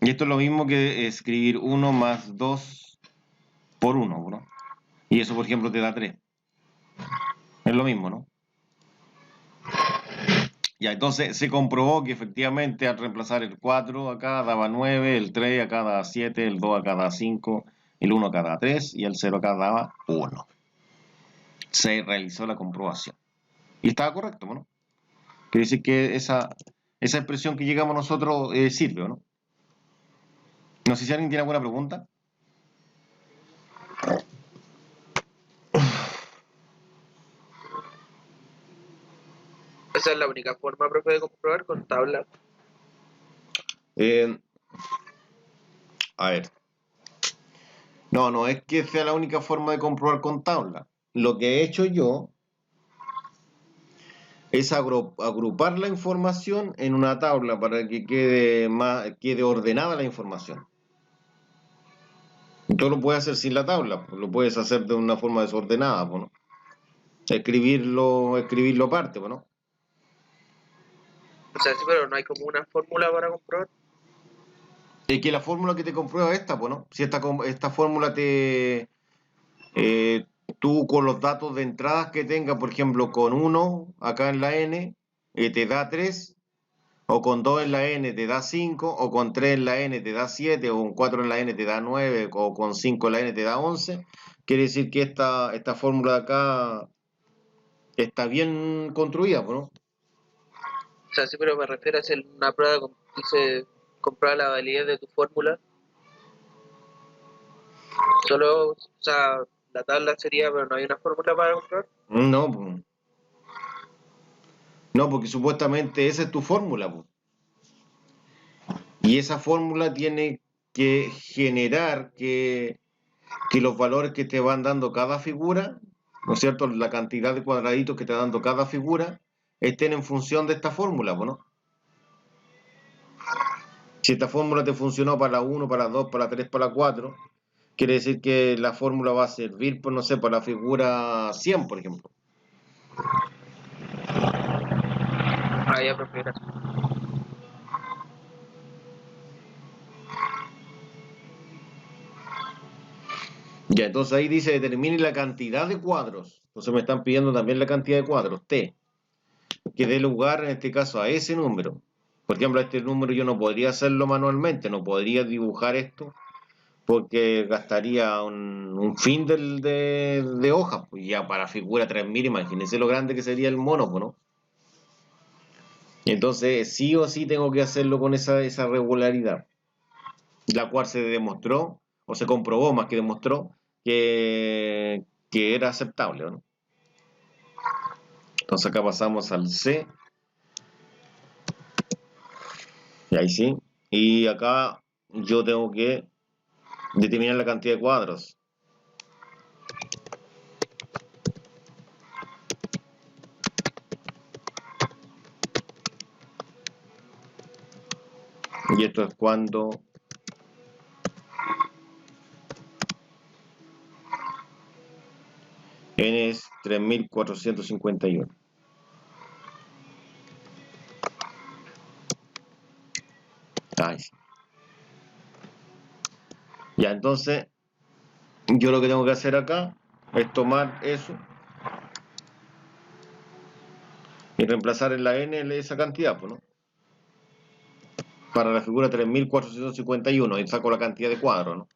Y esto es lo mismo que escribir 1 más 2 por 1, ¿no? Y eso, por ejemplo, te da 3. Es lo mismo, ¿no? Ya, entonces se comprobó que efectivamente al reemplazar el 4 acá daba 9, el 3 acá daba 7, el 2 acá daba 5, el 1 acá daba 3 y el 0 acá daba 1. Se realizó la comprobación. Y estaba correcto, ¿no? Quiere decir que esa expresión que llegamos nosotros sirve, ¿no? No sé si alguien tiene alguna pregunta. Esa es la única forma, profe, de comprobar con tabla. A ver. No es que sea la única forma de comprobar con tabla. Lo que he hecho yo es agrupar la información en una tabla para que quede ordenada la información. Tú lo puedes hacer sin la tabla, pues, lo puedes hacer de una forma desordenada, pues, ¿no? Escribirlo aparte, pues, ¿no? O sea, sí, pero no hay como una fórmula para comprobar. Es que la fórmula que te comprueba esta, pues, ¿no? Si esta fórmula tú con los datos de entradas que tengas, por ejemplo, con 1 acá en la N, te da 3, o con 2 en la N te da 5, o con 3 en la N te da 7, o con 4 en la N te da 9, o con 5 en la N te da 11, quiere decir que esta fórmula de acá está bien construida, pues, ¿no? O sea, sí, pero me refiero a hacer una prueba que dice comprobar la validez de tu fórmula. Solo, o sea, la tabla sería, pero no hay una fórmula para comprobar. No, pues. No, porque supuestamente esa es tu fórmula, pues. Y esa fórmula tiene que generar que los valores que te van dando cada figura, ¿no es cierto? La cantidad de cuadraditos que te va dando cada figura estén en función de esta fórmula, pues, ¿no? Si esta fórmula te funcionó para la 1, para la 2, para la 3, para la 4, quiere decir que la fórmula va a servir, pues, no sé, para la figura 100, por ejemplo. Ah, ya prefiero. Ya, entonces ahí dice determine la cantidad de cuadros. Entonces me están pidiendo también la cantidad de cuadros, T, que dé lugar en este caso a ese número. Por ejemplo, este número yo no podría hacerlo manualmente, no podría dibujar esto porque gastaría un fin de hojas. Pues ya para figura 3000, imagínense lo grande que sería el mono, pues, ¿no? Entonces sí o sí tengo que hacerlo con esa regularidad, la cual se demostró, o se comprobó más que demostró, que era aceptable, ¿no? Entonces acá pasamos al C, y ahí sí, y acá yo tengo que determinar la cantidad de cuadros. Y esto es cuando n es 3451. Ay, sí. Ya, entonces yo lo que tengo que hacer acá es tomar eso y reemplazar en la n esa cantidad, pues, ¿no? Para la figura 3451 y saco la cantidad de cuadros, ¿no?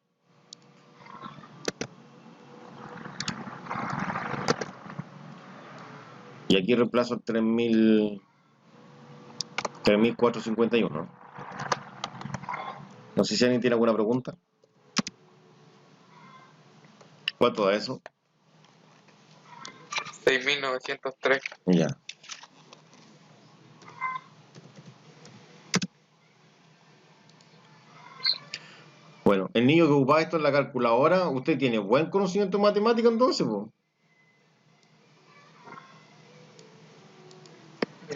Y aquí reemplazo 3451, ¿no? No sé si alguien tiene alguna pregunta. ¿Cuánto da eso? 6.903. Ya. Bueno, el niño que ocupaba esto en la calculadora, usted tiene buen conocimiento de matemática entonces, pues.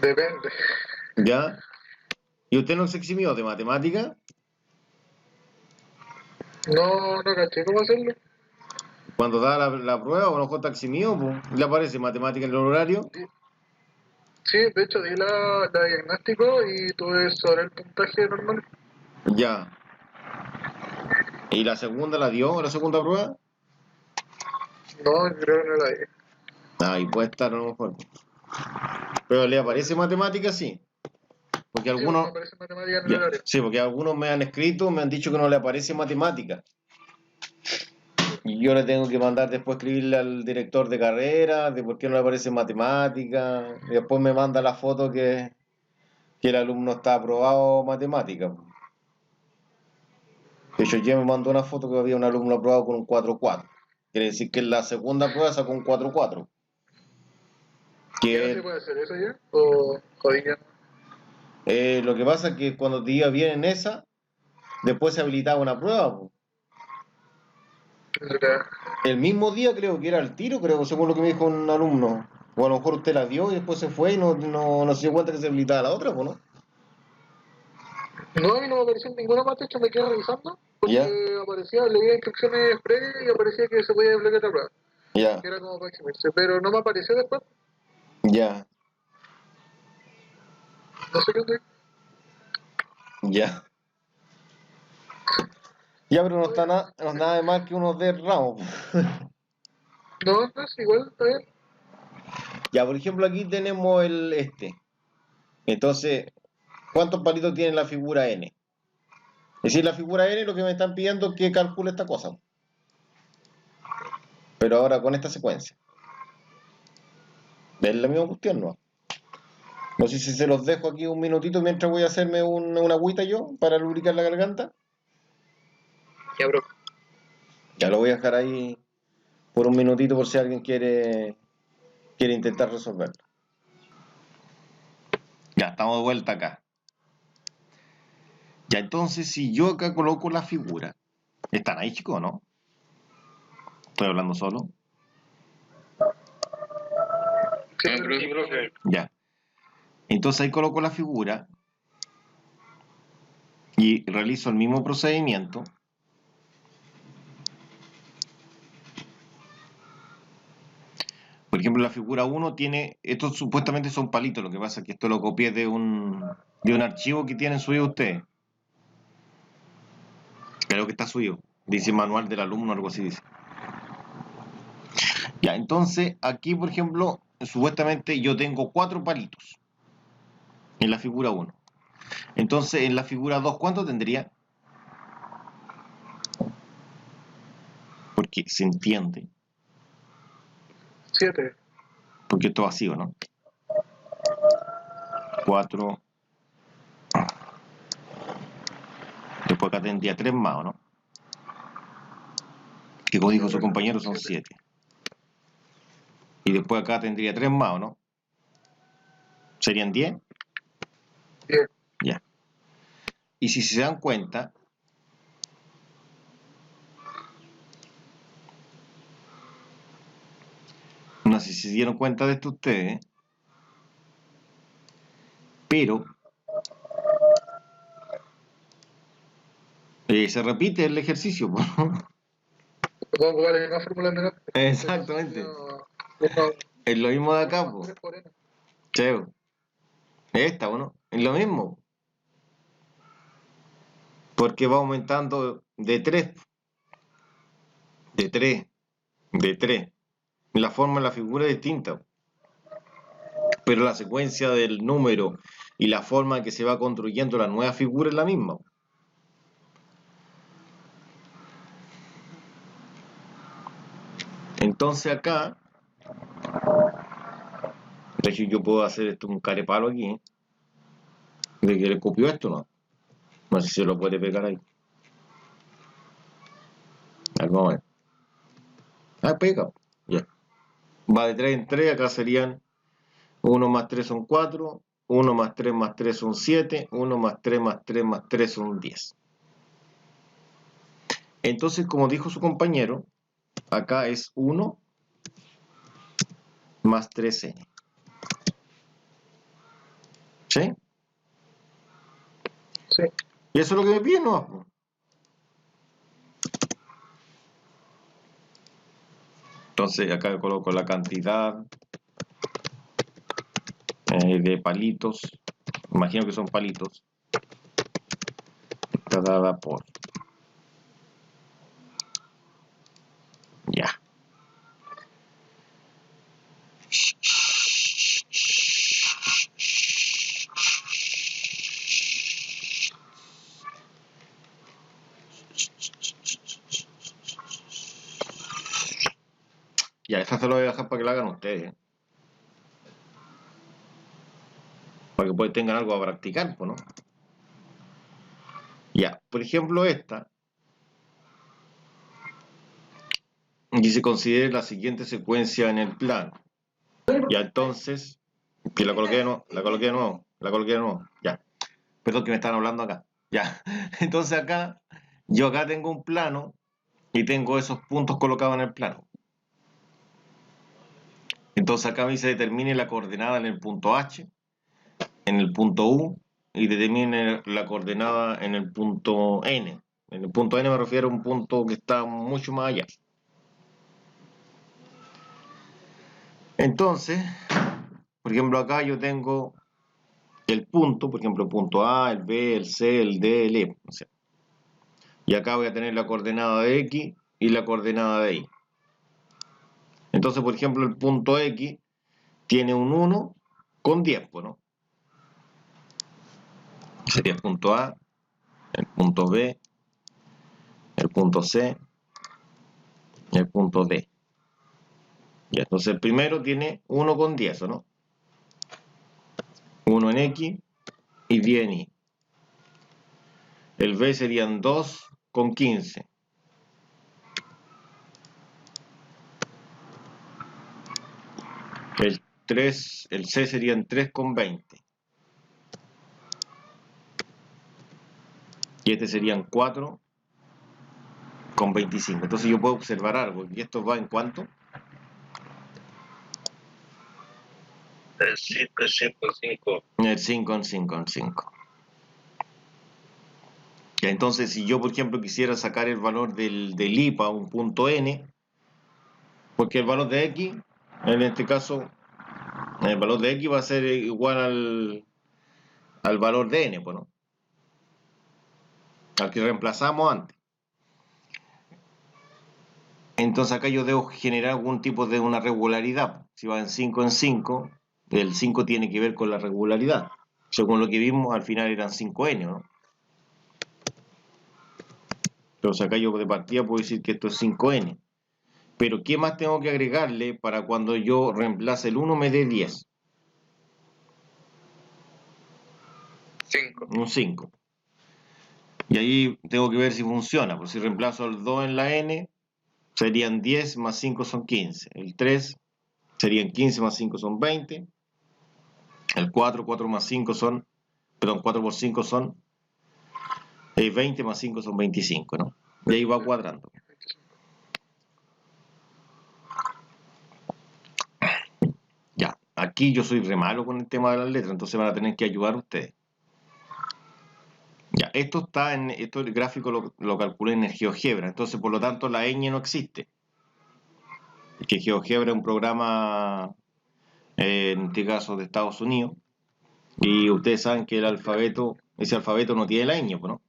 Depende. ¿Ya? ¿Y usted no se eximió de matemática? No caché cómo hacerlo. Cuando da la prueba, o a lo mejor está eximido, pues. ¿Le aparece matemática en el horario? Sí, de hecho di la diagnóstico y tuve sobre el puntaje normal. Ya. ¿Y la segunda la dio, la segunda prueba? No, creo que no la di. Ahí puede estar a lo mejor. Pero le aparece matemática, sí. Porque Sí, pues me algunos, aparece matemática en el ya, horario. sí, porque algunos me han escrito, me han dicho que no le aparece matemática. Y yo le tengo que mandar después escribirle al director de carrera de por qué no le aparece matemática. Y después me manda la foto que el alumno está aprobado matemática. De hecho, ya me mandó una foto que había un alumno aprobado con un 4.4. Quiere decir que en la segunda prueba sacó un 4.4. ¿Ya no se Que puede hacer eso ya? ¿O jodía? lo que pasa es que cuando te iba bien en esa, después se habilitaba una prueba, po. El mismo día creo que era el tiro, creo, según lo que me dijo un alumno. O a lo mejor usted la dio y después se fue y no se dio cuenta que se habilitaba la otra, pues, ¿no? No, a mí no me apareció en ninguna parte, de hecho me quedé revisando, porque ¿Ya? aparecía, leía instrucciones previas y aparecía que se podía desbloquear la prueba, Ya, que era como para eximirse, pero no me apareció después, ya, no sé qué onda. ya. Ya, pero no está nada, no es nada de más que unos de ramos. No, no es igual, está bien. Ya, por ejemplo, aquí tenemos el este. Entonces, ¿cuántos palitos tiene la figura N? Es decir, la figura N lo que me están pidiendo es que calcule esta cosa. Pero ahora con esta secuencia. Es la misma cuestión, ¿no? No sé si se los dejo aquí un minutito mientras voy a hacerme una agüita yo para lubricar la garganta. Ya, bro. Ya lo voy a dejar ahí por un minutito por si alguien quiere intentar resolverlo. Ya, estamos de vuelta acá. Ya, entonces, si yo acá coloco la figura, ¿están ahí, chicos, no? ¿Estoy hablando solo? Sí, Sí, profe. Ya. Entonces ahí coloco la figura y realizo el mismo procedimiento. Por ejemplo, la figura 1 tiene, estos supuestamente son palitos, lo que pasa es que esto lo copié de un archivo que tienen subido ustedes. Creo que está subido. Dice manual del alumno, algo así dice. Ya, entonces aquí, por ejemplo, supuestamente yo tengo 4 palitos en la figura 1. Entonces, en la figura 2, ¿cuánto tendría? Porque se entiende. 7. Porque esto es vacío, ¿no? 4. Después acá tendría 3 más, ¿o no? Que como dijo su compañero son 7. Y después acá tendría 3 más, ¿o no? ¿Serían 10? 10. Ya. Y si se dan cuenta, no sé si se dieron cuenta de esto ustedes, pero se repite el ejercicio, ¿no? Puedo ocupar la misma fórmula de delante. Exactamente. Uno, Es lo mismo de acá, más po. 3 por N. Cheo. Esta, ¿o no? Es lo mismo. Porque va aumentando de 3, de 3, de 3. La forma de la figura es distinta, pero la secuencia del número y la forma en que se va construyendo la nueva figura es la misma. Entonces acá, de hecho yo puedo hacer esto un carepalo aquí, ¿eh? De que le copió esto, ¿no? No sé si se lo puede pegar ahí. Vamos a ver. Ah, pega. Ya. Va de 3 en 3, acá serían 1 más 3 son 4, 1 más 3 son 7, 1 más 3 más 3 más 3 son 10. Entonces, como dijo su compañero, acá es 1 más 3n. ¿Sí? Sí. Y eso es lo que me piden, ¿no? Entonces, acá coloco la cantidad de palitos. Imagino que son palitos. Está dada por. Ya. Ya, esta se lo voy a dejar para que la hagan ustedes. Para que pues tengan algo a practicar, pues, ¿no? Ya, por ejemplo esta. Y se considere la siguiente secuencia en el plano. Ya, entonces, que la coloqué de nuevo, la coloqué de nuevo, la coloqué de nuevo. Ya. Perdón que me están hablando acá. Ya. Entonces acá, yo acá tengo un plano y tengo esos puntos colocados en el plano. Entonces acá me se determine la coordenada en el punto H, en el punto U y determine la coordenada en el punto N. En el punto N me refiero a un punto que está mucho más allá. Entonces, por ejemplo, acá yo tengo el punto, por ejemplo, el punto A, el B, el C, el D, el E. O sea, y acá voy a tener la coordenada de X y la coordenada de Y. Entonces, por ejemplo, el punto X tiene un 1 con 10, ¿no? Sería el punto A, el punto B, el punto C y el punto D. Ya, entonces el primero tiene 1 con 10, ¿no? 1 en X y 10 en Y. El B serían 2 con 15. El C serían 3 con 20. Y este serían 4 con 25. Entonces yo puedo observar algo. ¿Y esto va en cuánto? El 5, 5, 5. El 5 en 5 en 5. Ya, entonces, si yo, por ejemplo, quisiera sacar el valor del I para un punto N, porque el valor de X, en este caso, el valor de X va a ser igual al valor de N, pues, ¿no? Al que reemplazamos antes. Entonces acá yo debo generar algún tipo de una regularidad. Si va en 5 en 5, el 5 tiene que ver con la regularidad. Según lo que vimos, al final eran 5N, ¿no? Entonces acá yo de partida puedo decir que esto es 5N. Pero ¿qué más tengo que agregarle para cuando yo reemplace el 1 me dé 10? 5. Un 5. Y ahí tengo que ver si funciona. Pues si reemplazo el 2 en la N, serían 10 más 5 son 15. El 3 serían 15 más 5 son 20. El 4 más 5 son, perdón, 4 por 5 son 20 más 5 son 25, ¿no? Y ahí va cuadrando. Ya, aquí yo soy re malo con el tema de las letras, entonces van a tener que ayudar ustedes. Ya, esto el gráfico lo calculé en el GeoGebra, entonces por lo tanto la ñ no existe. Que GeoGebra es un programa, en este caso de Estados Unidos, y ustedes saben que ese alfabeto no tiene la ñ, ¿no?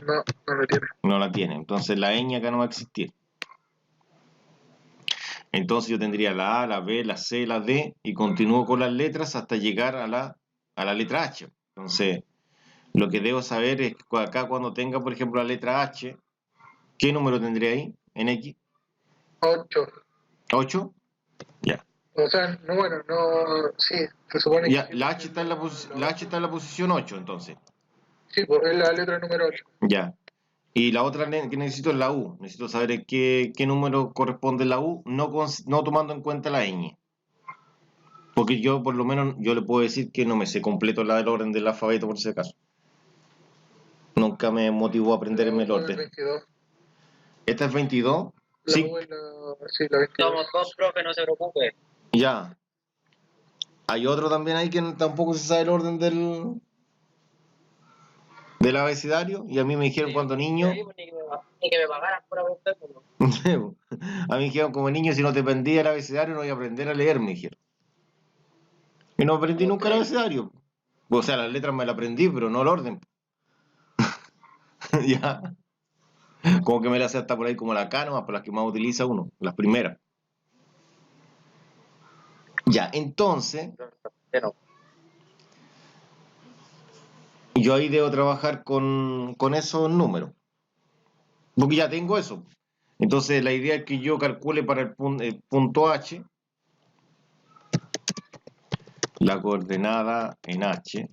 No, no lo tiene. No la tiene, entonces la ñ acá no va a existir. Entonces yo tendría la A, la B, la C, la D, y continúo con las letras hasta llegar a la letra H. Entonces, lo que debo saber es que acá cuando tenga, por ejemplo, la letra H, ¿qué número tendría ahí en X? 8. ¿8? Ya. O sea, no, bueno, no, sí, se supone Ya, que... la H está en la posición 8, entonces. Sí, pues es la letra número 8. Ya. Y la otra que necesito es la U. Necesito saber qué número corresponde la U, no tomando en cuenta la ñ. Porque yo, por lo menos, yo le puedo decir que no me sé completo el orden del alfabeto, por si acaso. Nunca me motivó a aprenderme el orden. 22. ¿Esta es 22? La Sí. U es sí, la 22. Somos dos, profe, no se preocupe. Ya. Hay otro también ahí que tampoco se sabe el orden del abecedario. Y a mí me dijeron cuando niño. Ni que me pagaran por aprenderlo. A mí me dijeron como niño, si no te aprendía el abecedario no iba a aprender a leer, me dijeron. Y no aprendí nunca el abecedario. O sea, las letras me las aprendí, pero no el orden. Ya. Como que me las sé hasta por ahí como la K nomás, por las que más utiliza uno, las primeras. Ya, entonces, yo ahí debo trabajar con esos números. Porque ya tengo eso. Entonces, la idea es que yo calcule para el punto H la coordenada en H.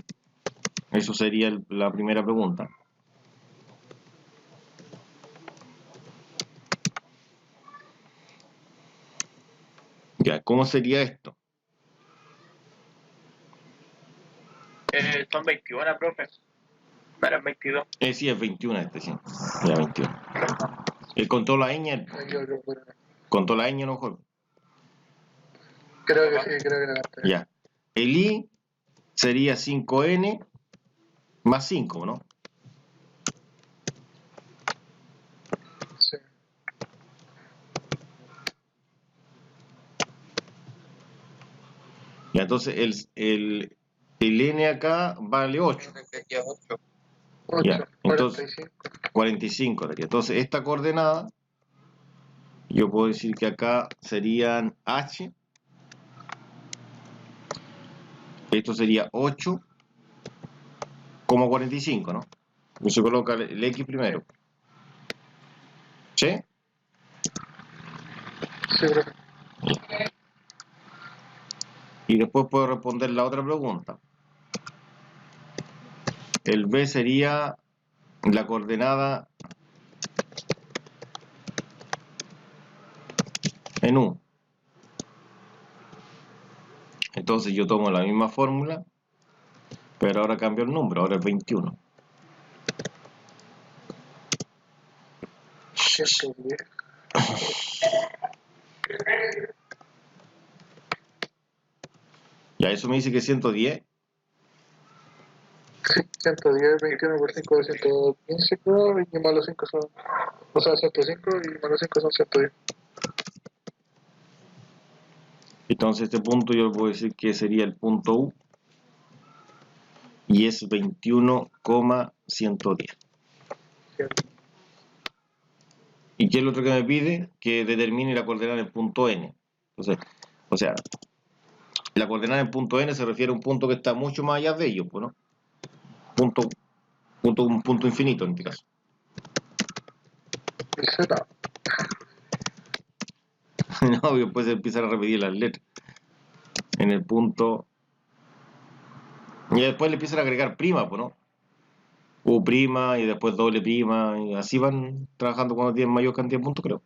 Eso sería la primera pregunta. Ya, ¿cómo sería esto? Son 21, profe. No eran 22. Sí, es 21 sí. Ya, 21. ¿Contó la ñ? ¿Contó la ñ no, Jorge? Creo que sí, creo que la gasté. Ya. El I sería 5N más 5, ¿no? Y entonces el n acá vale 8. Sería 8. 8, Ya, entonces 45. 45 daría. Entonces esta coordenada, yo puedo decir que acá serían h, esto sería 8,45, ¿no? Y se coloca el x primero. ¿Sí? Sí, profe. Y después puedo responder la otra pregunta. El b sería la coordenada en u. Entonces yo tomo la misma fórmula, pero ahora cambio el número, ahora es 21. 110. Ya eso me dice que 110. Sí, 110, 21 por 5 de 115, creo, y más los 5 son, o sea, 105 y más los 5 son 110. Entonces este punto yo puedo decir que sería el punto U y es 21,110. ¿Y qué es lo otro que me pide? Que determine la coordenada en el punto N. Entonces, o sea, la coordenada en el punto N se refiere a un punto que está mucho más allá de ellos, pues, ¿no? Un punto infinito en este caso. Y Z, No, y después empiezan a repetir las letras. En el punto. Y después le empiezan a agregar prima, pues, ¿no? U prima y después doble prima. Y así van trabajando cuando tienen mayor cantidad de puntos, creo.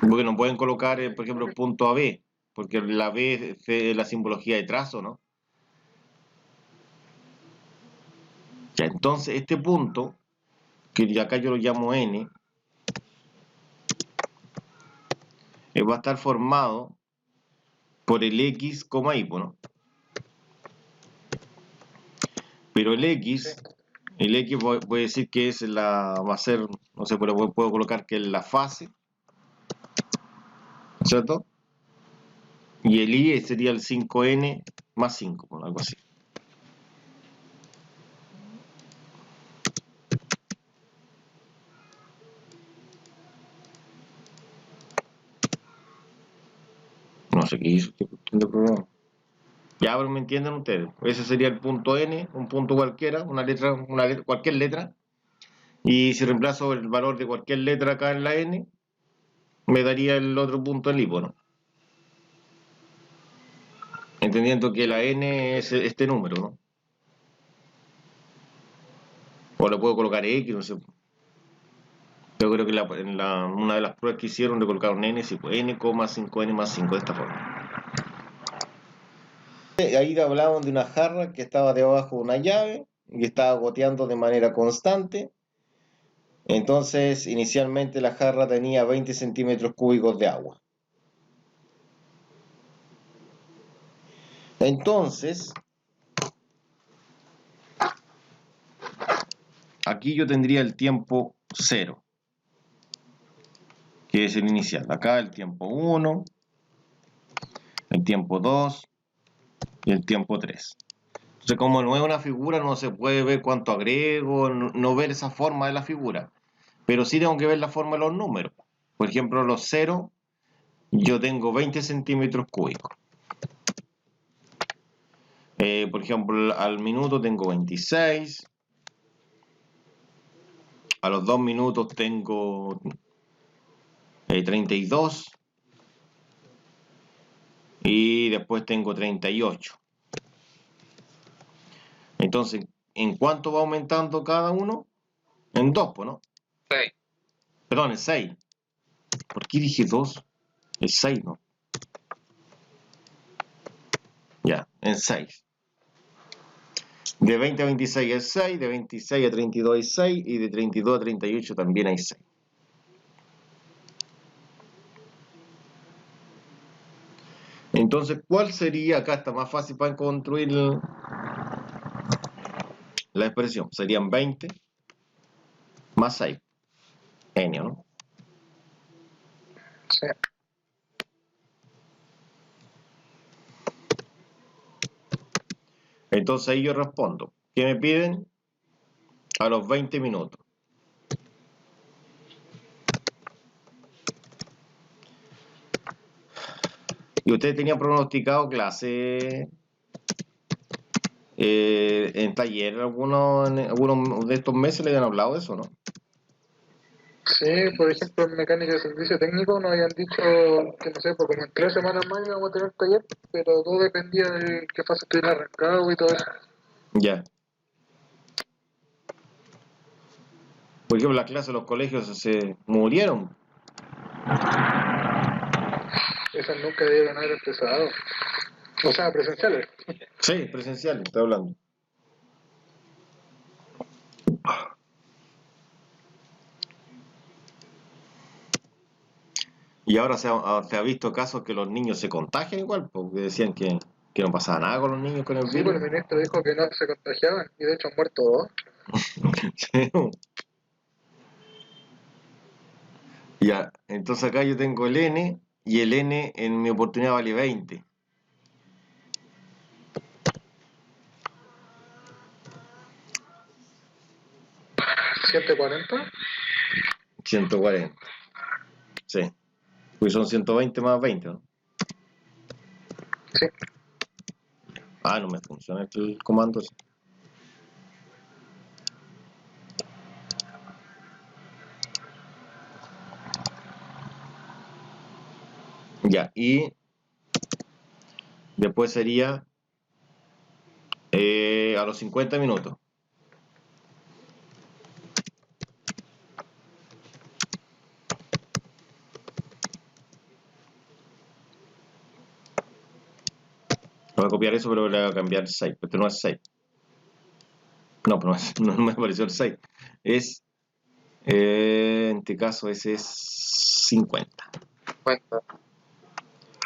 Porque no pueden colocar, por ejemplo, el punto AB, porque la B es la simbología de trazo, ¿no? Ya, entonces este punto, que acá yo lo llamo N, va a estar formado por el X, Y, ¿no? Pero el X voy a decir que es va a ser, no sé, pero puedo colocar que es la fase, ¿cierto? Y el Y sería el 5N más 5, ¿no? Algo así. No sé qué hizo este programa. Ya, pero me entienden ustedes. Ese sería el punto N, un punto cualquiera, cualquier letra. Y si reemplazo el valor de cualquier letra acá en la N, me daría el otro punto en el I, ¿no? Entendiendo que la N es este número, ¿no? O le puedo colocar X, no sé. Yo creo que una de las pruebas que hicieron le colocaron N, sí, pues N, 5N más 5 de esta forma. Ahí hablaban de una jarra que estaba debajo de una llave y estaba goteando de manera constante. Entonces, inicialmente la jarra tenía 20 centímetros cúbicos de agua. Entonces, aquí yo tendría el tiempo 0, que es el inicial. Acá el tiempo 1, el tiempo 2 y el tiempo 3. Entonces, como no es una figura, no se puede ver cuánto agrego, no ver esa forma de la figura. Pero sí tengo que ver la forma de los números. Por ejemplo, los 0, yo tengo 20 centímetros cúbicos. Por ejemplo, al minuto tengo 26. A los 2 minutos tengo 32. Y después tengo 38. Entonces, ¿en cuánto va aumentando cada uno? En 2, ¿no? 6. Perdón, en 6. ¿Por qué dije 2? Es 6, ¿no? Ya, en 6. De 20 a 26 es 6, de 26 a 32 es 6 y de 32 a 38 también hay 6. Entonces, ¿cuál sería? Acá está más fácil para construir la expresión. Serían 20 más 6. N, ¿no? sí. Entonces ahí yo respondo. ¿Qué me piden? A los 20 minutos. ¿Y ustedes tenían pronosticado clase en taller? ¿Algunos de estos meses le habían hablado de eso, no? Sí, por ejemplo, en mecánica de servicio técnico nos habían dicho que, no sé, pues como en 3 semanas más íbamos a tener taller, pero todo dependía de qué fase estuviera arrancado y todo eso. Ya. Por ejemplo, las clases de los colegios se murieron. Esas nunca deben haber empezado. O sea, presenciales. Sí, presencial, estoy hablando. Y ahora se ha visto casos que los niños se contagian igual, porque decían que no pasaba nada con los niños con el Sí, pues virus. el ministro dijo que no se contagiaban y de hecho han muerto dos. Sí. Ya, entonces acá yo tengo el N y el N en mi oportunidad vale 20. ¿140? 140. Sí. Pues son 120 más 20, ¿no? Sí. Ah, no me funciona el comando ese. Ya, y después sería a los 50 minutos. Voy a copiar eso, pero le voy a cambiar 6. Este no es 6. No, pero no me apareció el 6. Es, en este caso, ese es 50. Cuenta.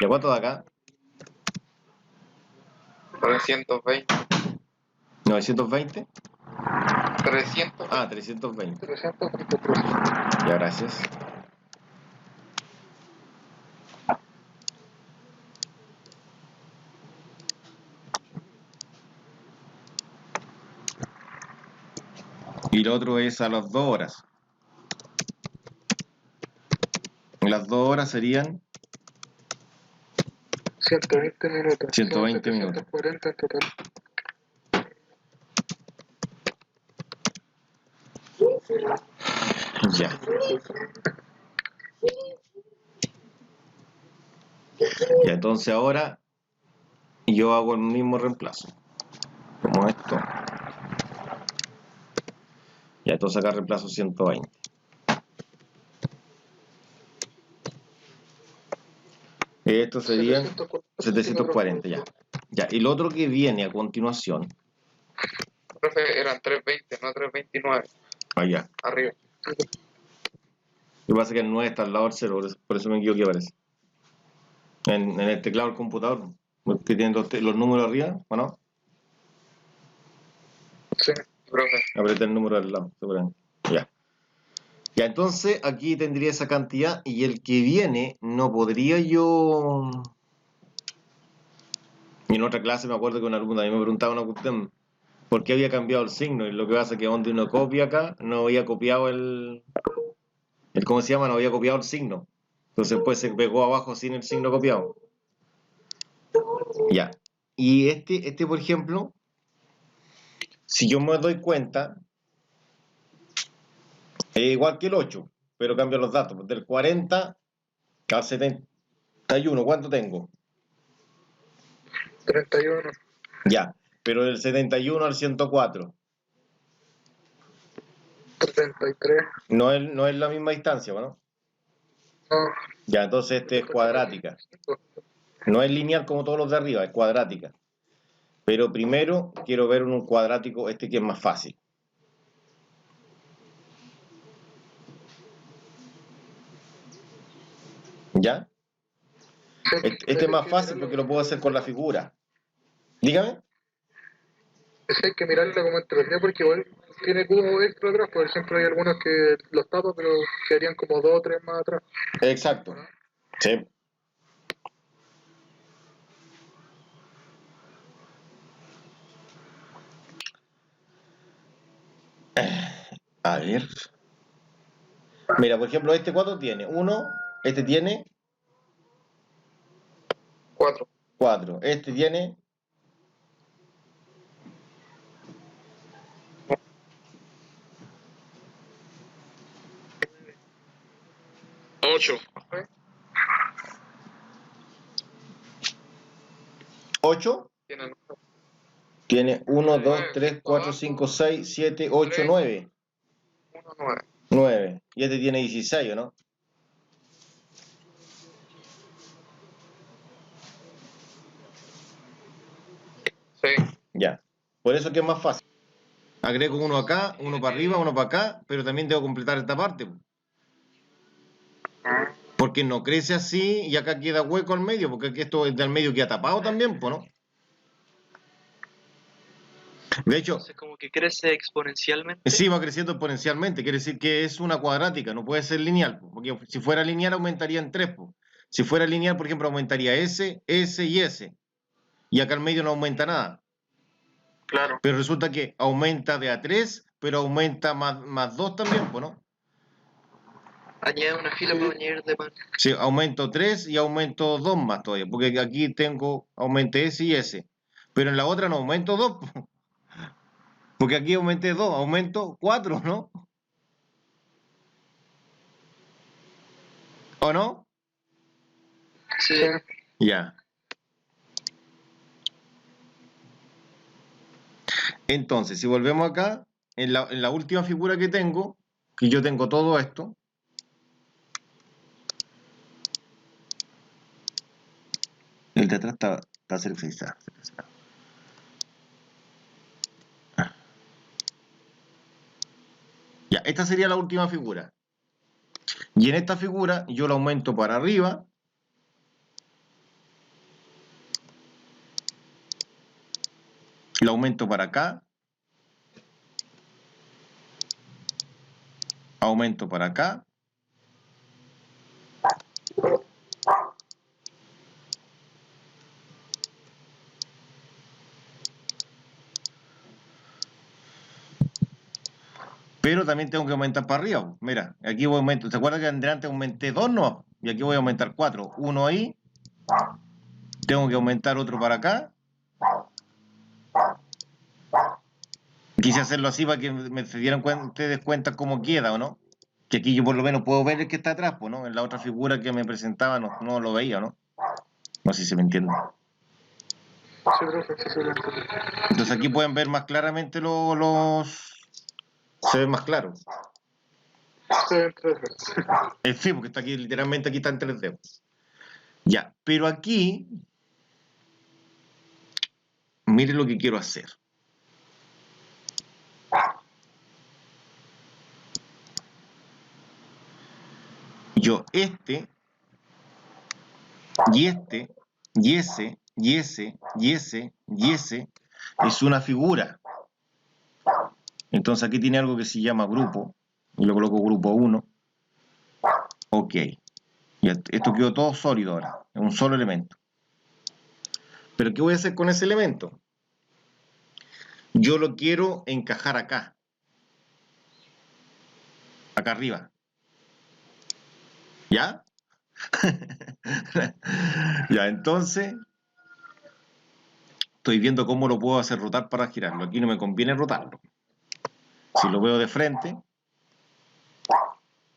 ¿Y a cuánto de acá? 320. 920. 300. Ah, 320. 333. Ya, gracias. Y lo otro es a las 2 horas. Las 2 horas serían 120 minutos. 120 Son minutos. 740 en total. Ya. Ya, entonces ahora yo hago el mismo reemplazo. Como esto. Ya, entonces acá reemplazo 120. Esto serían 740, ya. Ya, y lo otro que viene a continuación, Profe, eran 320, no 329. allá. Arriba. Lo que pasa es que el 9 está al lado del 0, por eso me equivoqué, parece. En el teclado del computador, que tienen los números arriba, ¿o no? Sí. Profe, Aprieta el número al lado, seguramente. Ya. Ya, entonces aquí tendría esa cantidad y el que viene no podría yo... Y en otra clase me acuerdo que un alumno a mí me preguntaba una cuestión, ¿por qué había cambiado el signo? Y lo que pasa es que donde uno copia acá, no había copiado ¿cómo se llama? No había copiado el signo. Entonces pues se pegó abajo sin el signo copiado. Ya. Y este por ejemplo, si yo me doy cuenta, es igual que el 8, pero cambio los datos. Del 40 al 71, ¿cuánto tengo? 31. Ya. Pero del 71 al 104, 33. no es la misma distancia, ¿no? No. Ya, entonces este es cuadrática. No es lineal como todos los de arriba, es cuadrática. Pero primero quiero ver un cuadrático, este que es más fácil. ¿Ya? Este es más fácil porque lo puedo hacer con la figura. Dígame. Ese hay que mirarlo como entre los días porque igual tiene cubos extra atrás. Por ejemplo, hay algunos que los tapan, pero quedarían como 2 o 3 más atrás. Exacto. Sí. A ver. Mira, por ejemplo, este 4 tiene 1, este tiene 4. 4, este tiene 8. 8, Tienen tiene 1, 2, Nueve, 3, cinco 4, abajo, 5, 6, 7, 8, 3. 9. 1, 9. 9. Y este tiene 16, ¿o no? Sí. Ya. Por eso que es más fácil. Agrego uno acá, uno para arriba, uno para acá, pero también debo completar esta parte, po. Porque no crece así y acá queda hueco al medio, porque aquí esto del medio queda tapado también, pues, ¿no? De hecho, Entonces como que crece exponencialmente. sí va creciendo exponencialmente, quiere decir que es una cuadrática, no puede ser lineal, po, porque si fuera lineal aumentaría en 3, po. Si fuera lineal, por ejemplo, aumentaría S, S y S. Y acá al medio no aumenta nada. Claro. Pero resulta que aumenta de a 3, pero aumenta más 2 también, pues, ¿no? Añade una fila para añadir de más. Sí, aumento 3 y aumento 2 más todavía, porque aquí tengo aumenté S y S. Pero en la otra no aumento 2, po, porque aquí aumenté 2, aumento 4, ¿no? ¿O no? Sí. Ya. Entonces, si volvemos acá, en la última figura que tengo, que yo tengo todo esto, el de atrás está seleccionado. Ya, esta sería la última figura. Y en esta figura yo la aumento para arriba. La aumento para acá. Aumento para acá. Pero también tengo que aumentar para arriba. Mira, aquí voy a aumentar. ¿Se acuerdan que antes aumenté 2? No. Y aquí voy a aumentar 4. Uno ahí. Tengo que aumentar otro para acá. Quise hacerlo así para que se dieran ustedes cuenta cómo queda, ¿o no? Que aquí yo por lo menos puedo ver el que está atrás, pues, ¿no? En la otra figura que me presentaba no lo veía, ¿no? No sé si se me entiende. Sí, profe, sí, sí, lo entiendo. Entonces aquí pueden ver más claramente los... Se ve más claro. Sí, en 3D. Sí, porque está aquí, literalmente aquí está en 3D. Ya, pero aquí... Mire lo que quiero hacer. Yo este, y este, y ese, y ese, y ese, y ese, es una figura. Entonces aquí tiene algo que se llama grupo. Y lo coloco grupo 1. Ok. Y esto quedó todo sólido ahora. Es un solo elemento. Pero ¿qué voy a hacer con ese elemento? Yo lo quiero encajar acá. Acá arriba. ¿Ya? Ya, entonces estoy viendo cómo lo puedo hacer rotar para girarlo. Aquí no me conviene rotarlo. Si lo veo de frente,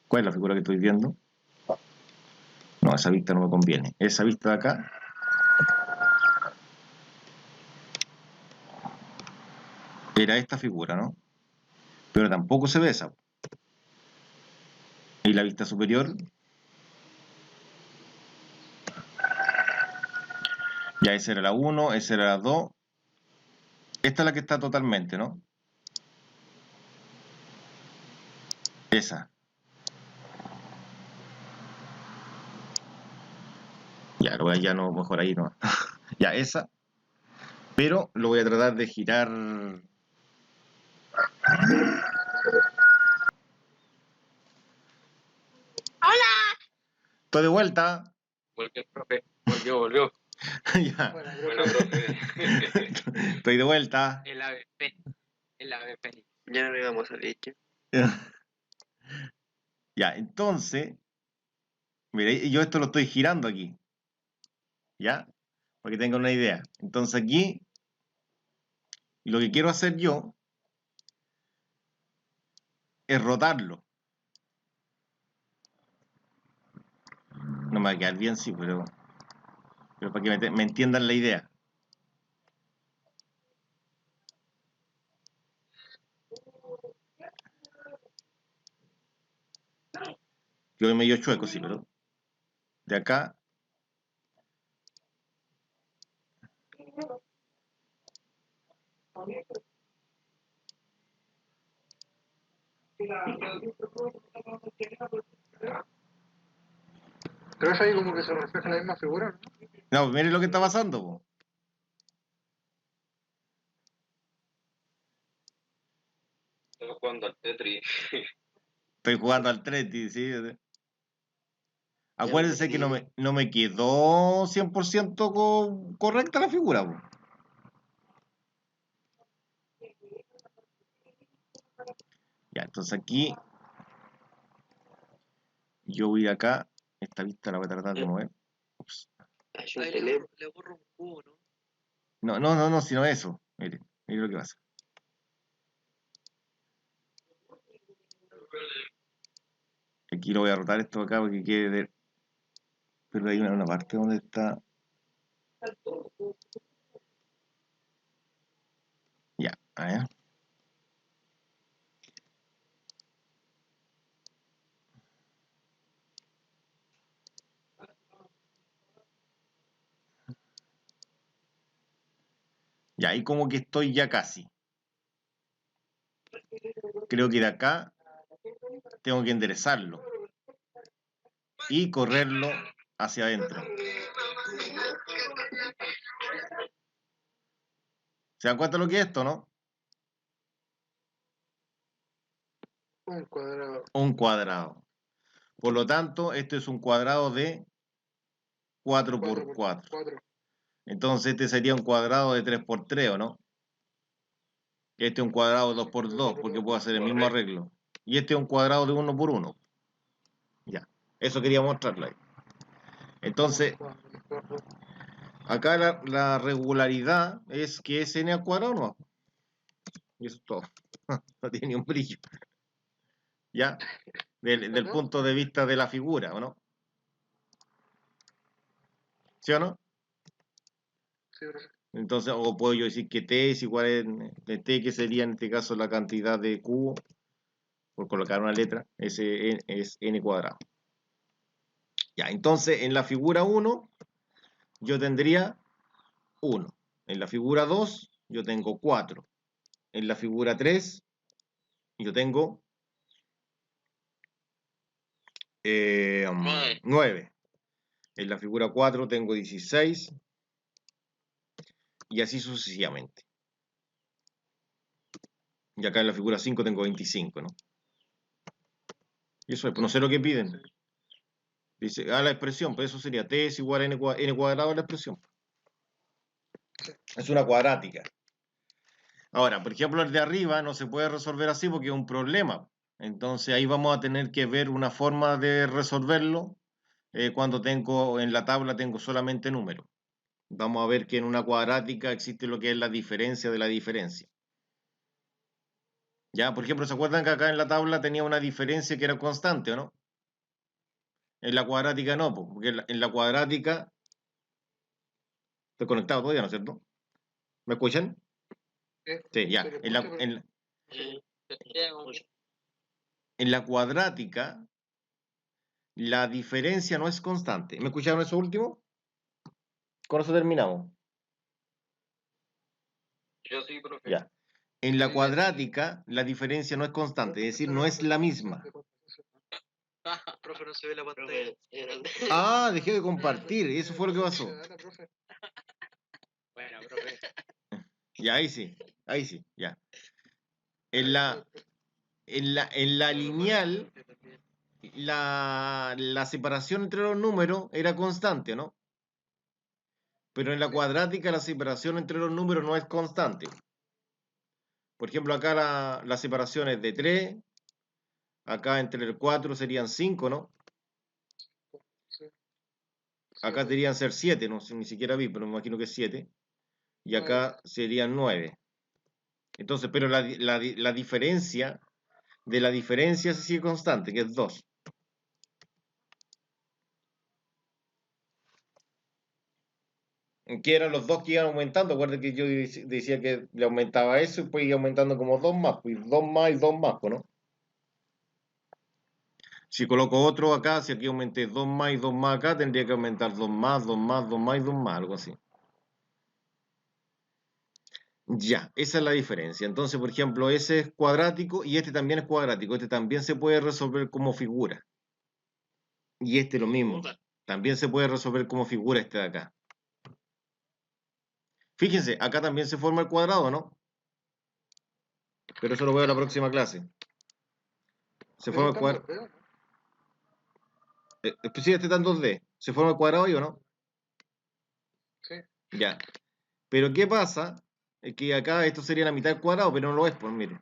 ¿cuál es la figura que estoy viendo? No, esa vista no me conviene. Esa vista de acá. Era esta figura, ¿no? Pero tampoco se ve esa. Y la vista superior. Ya esa era la 1, esa era la 2. Esta es la que está totalmente, ¿no? Esa. Ya, ya no, mejor ahí no. Ya, esa. Pero lo voy a tratar de girar. ¡Hola! Estoy de vuelta. Volvió el profe. Volvió. Ya. Bueno, profe. Estoy de vuelta. El ave fénix. El ave fénix. Ya no le vamos a leche. Ya, entonces, mire, yo esto lo estoy girando aquí, ¿ya? Para que tengan una idea. Entonces aquí, lo que quiero hacer yo es rotarlo. No me va a quedar bien, sí, pero para que me entiendan la idea. Yo medio chueco, sí, pero de acá. Pero es ahí como que se refleja la misma figura, ¿no? No, miren lo que está pasando, po. Estoy jugando al Tetris. Estoy jugando al Tetris, ¿sí? Ya lo Acuérdense que perdí. no me quedó 100% correcta la figura, po. Ya, entonces aquí yo voy acá. Esta vista la voy a tratar de mover. Ups. Ahí le borro un cubo, ¿no? No, sino eso. Miren lo que pasa. Aquí lo voy a rotar esto acá para que quede pero hay una parte donde está. Ya, a ver. Ya, ahí como que estoy ya casi. Creo que de acá tengo que enderezarlo y correrlo hacia adentro. ¿Se dan cuenta lo que es esto, no? Un cuadrado. Un cuadrado. Por lo tanto, esto es un cuadrado de 4 por 4. 4. Entonces este sería un cuadrado de 3 por 3, ¿o no? Este es un cuadrado de 2 por 2, porque puedo hacer el mismo arreglo. Y este es un cuadrado de 1 por 1. Ya, eso quería mostrarle ahí. Entonces, acá la regularidad es que es n al cuadrado, ¿no? Y eso es todo. No tiene ni un brillo. ¿Ya? Del punto de vista de la figura, ¿o no? ¿Sí o no? Sí, profe. Entonces, o puedo yo decir que t es igual a t, que sería en este caso la cantidad de cubo, por colocar una letra, ese es n cuadrado. Ya, entonces en la figura 1 yo tendría 1. En la figura 2 yo tengo 4. En la figura 3 yo tengo 9. En la figura 4 tengo 16. Y así sucesivamente. Y acá en la figura 5 tengo 25, ¿no? Y eso es, pues no sé lo que piden. Dice, la expresión, pues eso sería t es igual a n cuadrado la expresión. Es una cuadrática. Ahora, por ejemplo, el de arriba no se puede resolver así porque es un problema. Entonces ahí vamos a tener que ver una forma de resolverlo cuando tengo en la tabla tengo solamente números. Vamos a ver que en una cuadrática existe lo que es la diferencia de la diferencia. Ya, por ejemplo, ¿se acuerdan que acá en la tabla tenía una diferencia que era constante, o no? En la cuadrática no, porque en la cuadrática estoy conectado todavía, ¿no es cierto? ¿Me escuchan? Sí, ya. En la cuadrática la diferencia no es constante. ¿Me escucharon eso último? Con eso terminamos. Yo sí, profe. Ya. En la cuadrática la diferencia no es constante, es decir, no es la misma. Profe, no se ve la pantalla. Ah, dejé de compartir, eso fue lo que pasó. Bueno, profe. Ya, ahí sí, ya. En la lineal, la separación entre los números era constante, ¿no? Pero en la cuadrática la separación entre los números no es constante. Por ejemplo, acá la separación es de 3, acá entre el 4 serían 5, ¿no? Sí. Acá Siete. deberían ser 7, no sé, ni siquiera vi, pero me imagino que es 7. Y Nueve. acá serían 9. Entonces, pero la diferencia de la diferencia se sigue constante, que es 2. Que eran los dos que iban aumentando. Acuérdate que yo decía que le aumentaba eso y pues iba aumentando como 2 más, pues 2 más y 2 más, pues, ¿no? Si coloco otro acá, si aquí aumenté 2 más y 2 más acá, tendría que aumentar 2 más, 2 más, 2 más y 2 más, algo así. Ya, esa es la diferencia. Entonces, por ejemplo, ese es cuadrático y este también es cuadrático. Este también se puede resolver como figura. Y este lo mismo. También se puede resolver como figura este de acá. Fíjense, acá también se forma el cuadrado, ¿no? Pero eso lo veo en la próxima clase. Se forma el cuadrado. Pues sí, este está en 2D. ¿Se forma el cuadrado ahí o no? Sí. Ya. Pero ¿qué pasa? Es que acá esto sería la mitad del cuadrado, pero no lo es, pues miren.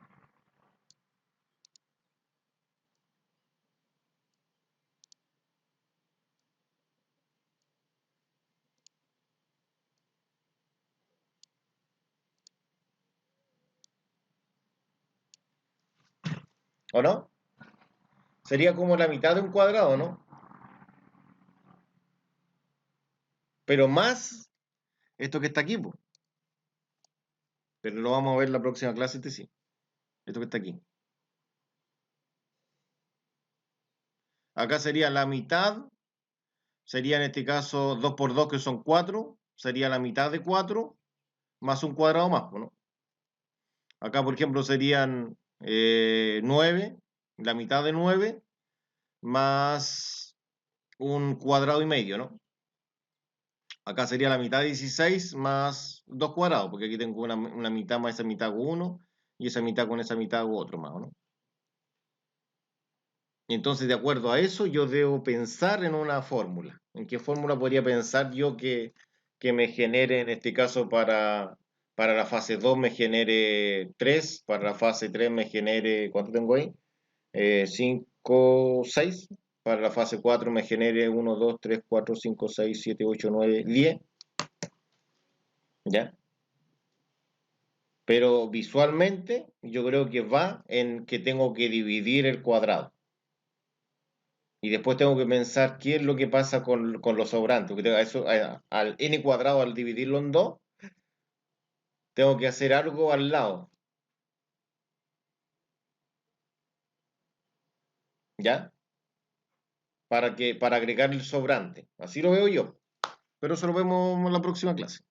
¿O no? Sería como la mitad de un cuadrado, ¿no? Pero más esto que está aquí, pues. Pero lo vamos a ver en la próxima clase, este sí. Esto que está aquí. Acá sería la mitad. Sería en este caso 2 por 2, que son 4. Sería la mitad de 4 más un cuadrado más, pues, ¿no? Acá, por ejemplo, serían 9, la mitad de 9, más un cuadrado y medio, ¿no? Acá sería la mitad de 16 más 2 cuadrados, porque aquí tengo una mitad más esa mitad hago 1, y esa mitad con esa mitad hago otro más, ¿no? Y entonces, de acuerdo a eso, yo debo pensar en una fórmula. ¿En qué fórmula podría pensar yo que me genere, en este caso, para la fase 2 me genere 3, para la fase 3 me genere, ¿cuánto tengo ahí? 5, 6. Para la fase 4 me genere 1, 2, 3, 4, 5, 6, 7, 8, 9, 10. ¿Ya? Pero visualmente yo creo que va en que tengo que dividir el cuadrado. Y después tengo que pensar qué es lo que pasa con los sobrantes. Porque eso, al n cuadrado, al dividirlo en 2, tengo que hacer algo al lado. ¿Ya? Para agregar el sobrante. Así lo veo yo. Pero eso lo vemos en la próxima clase.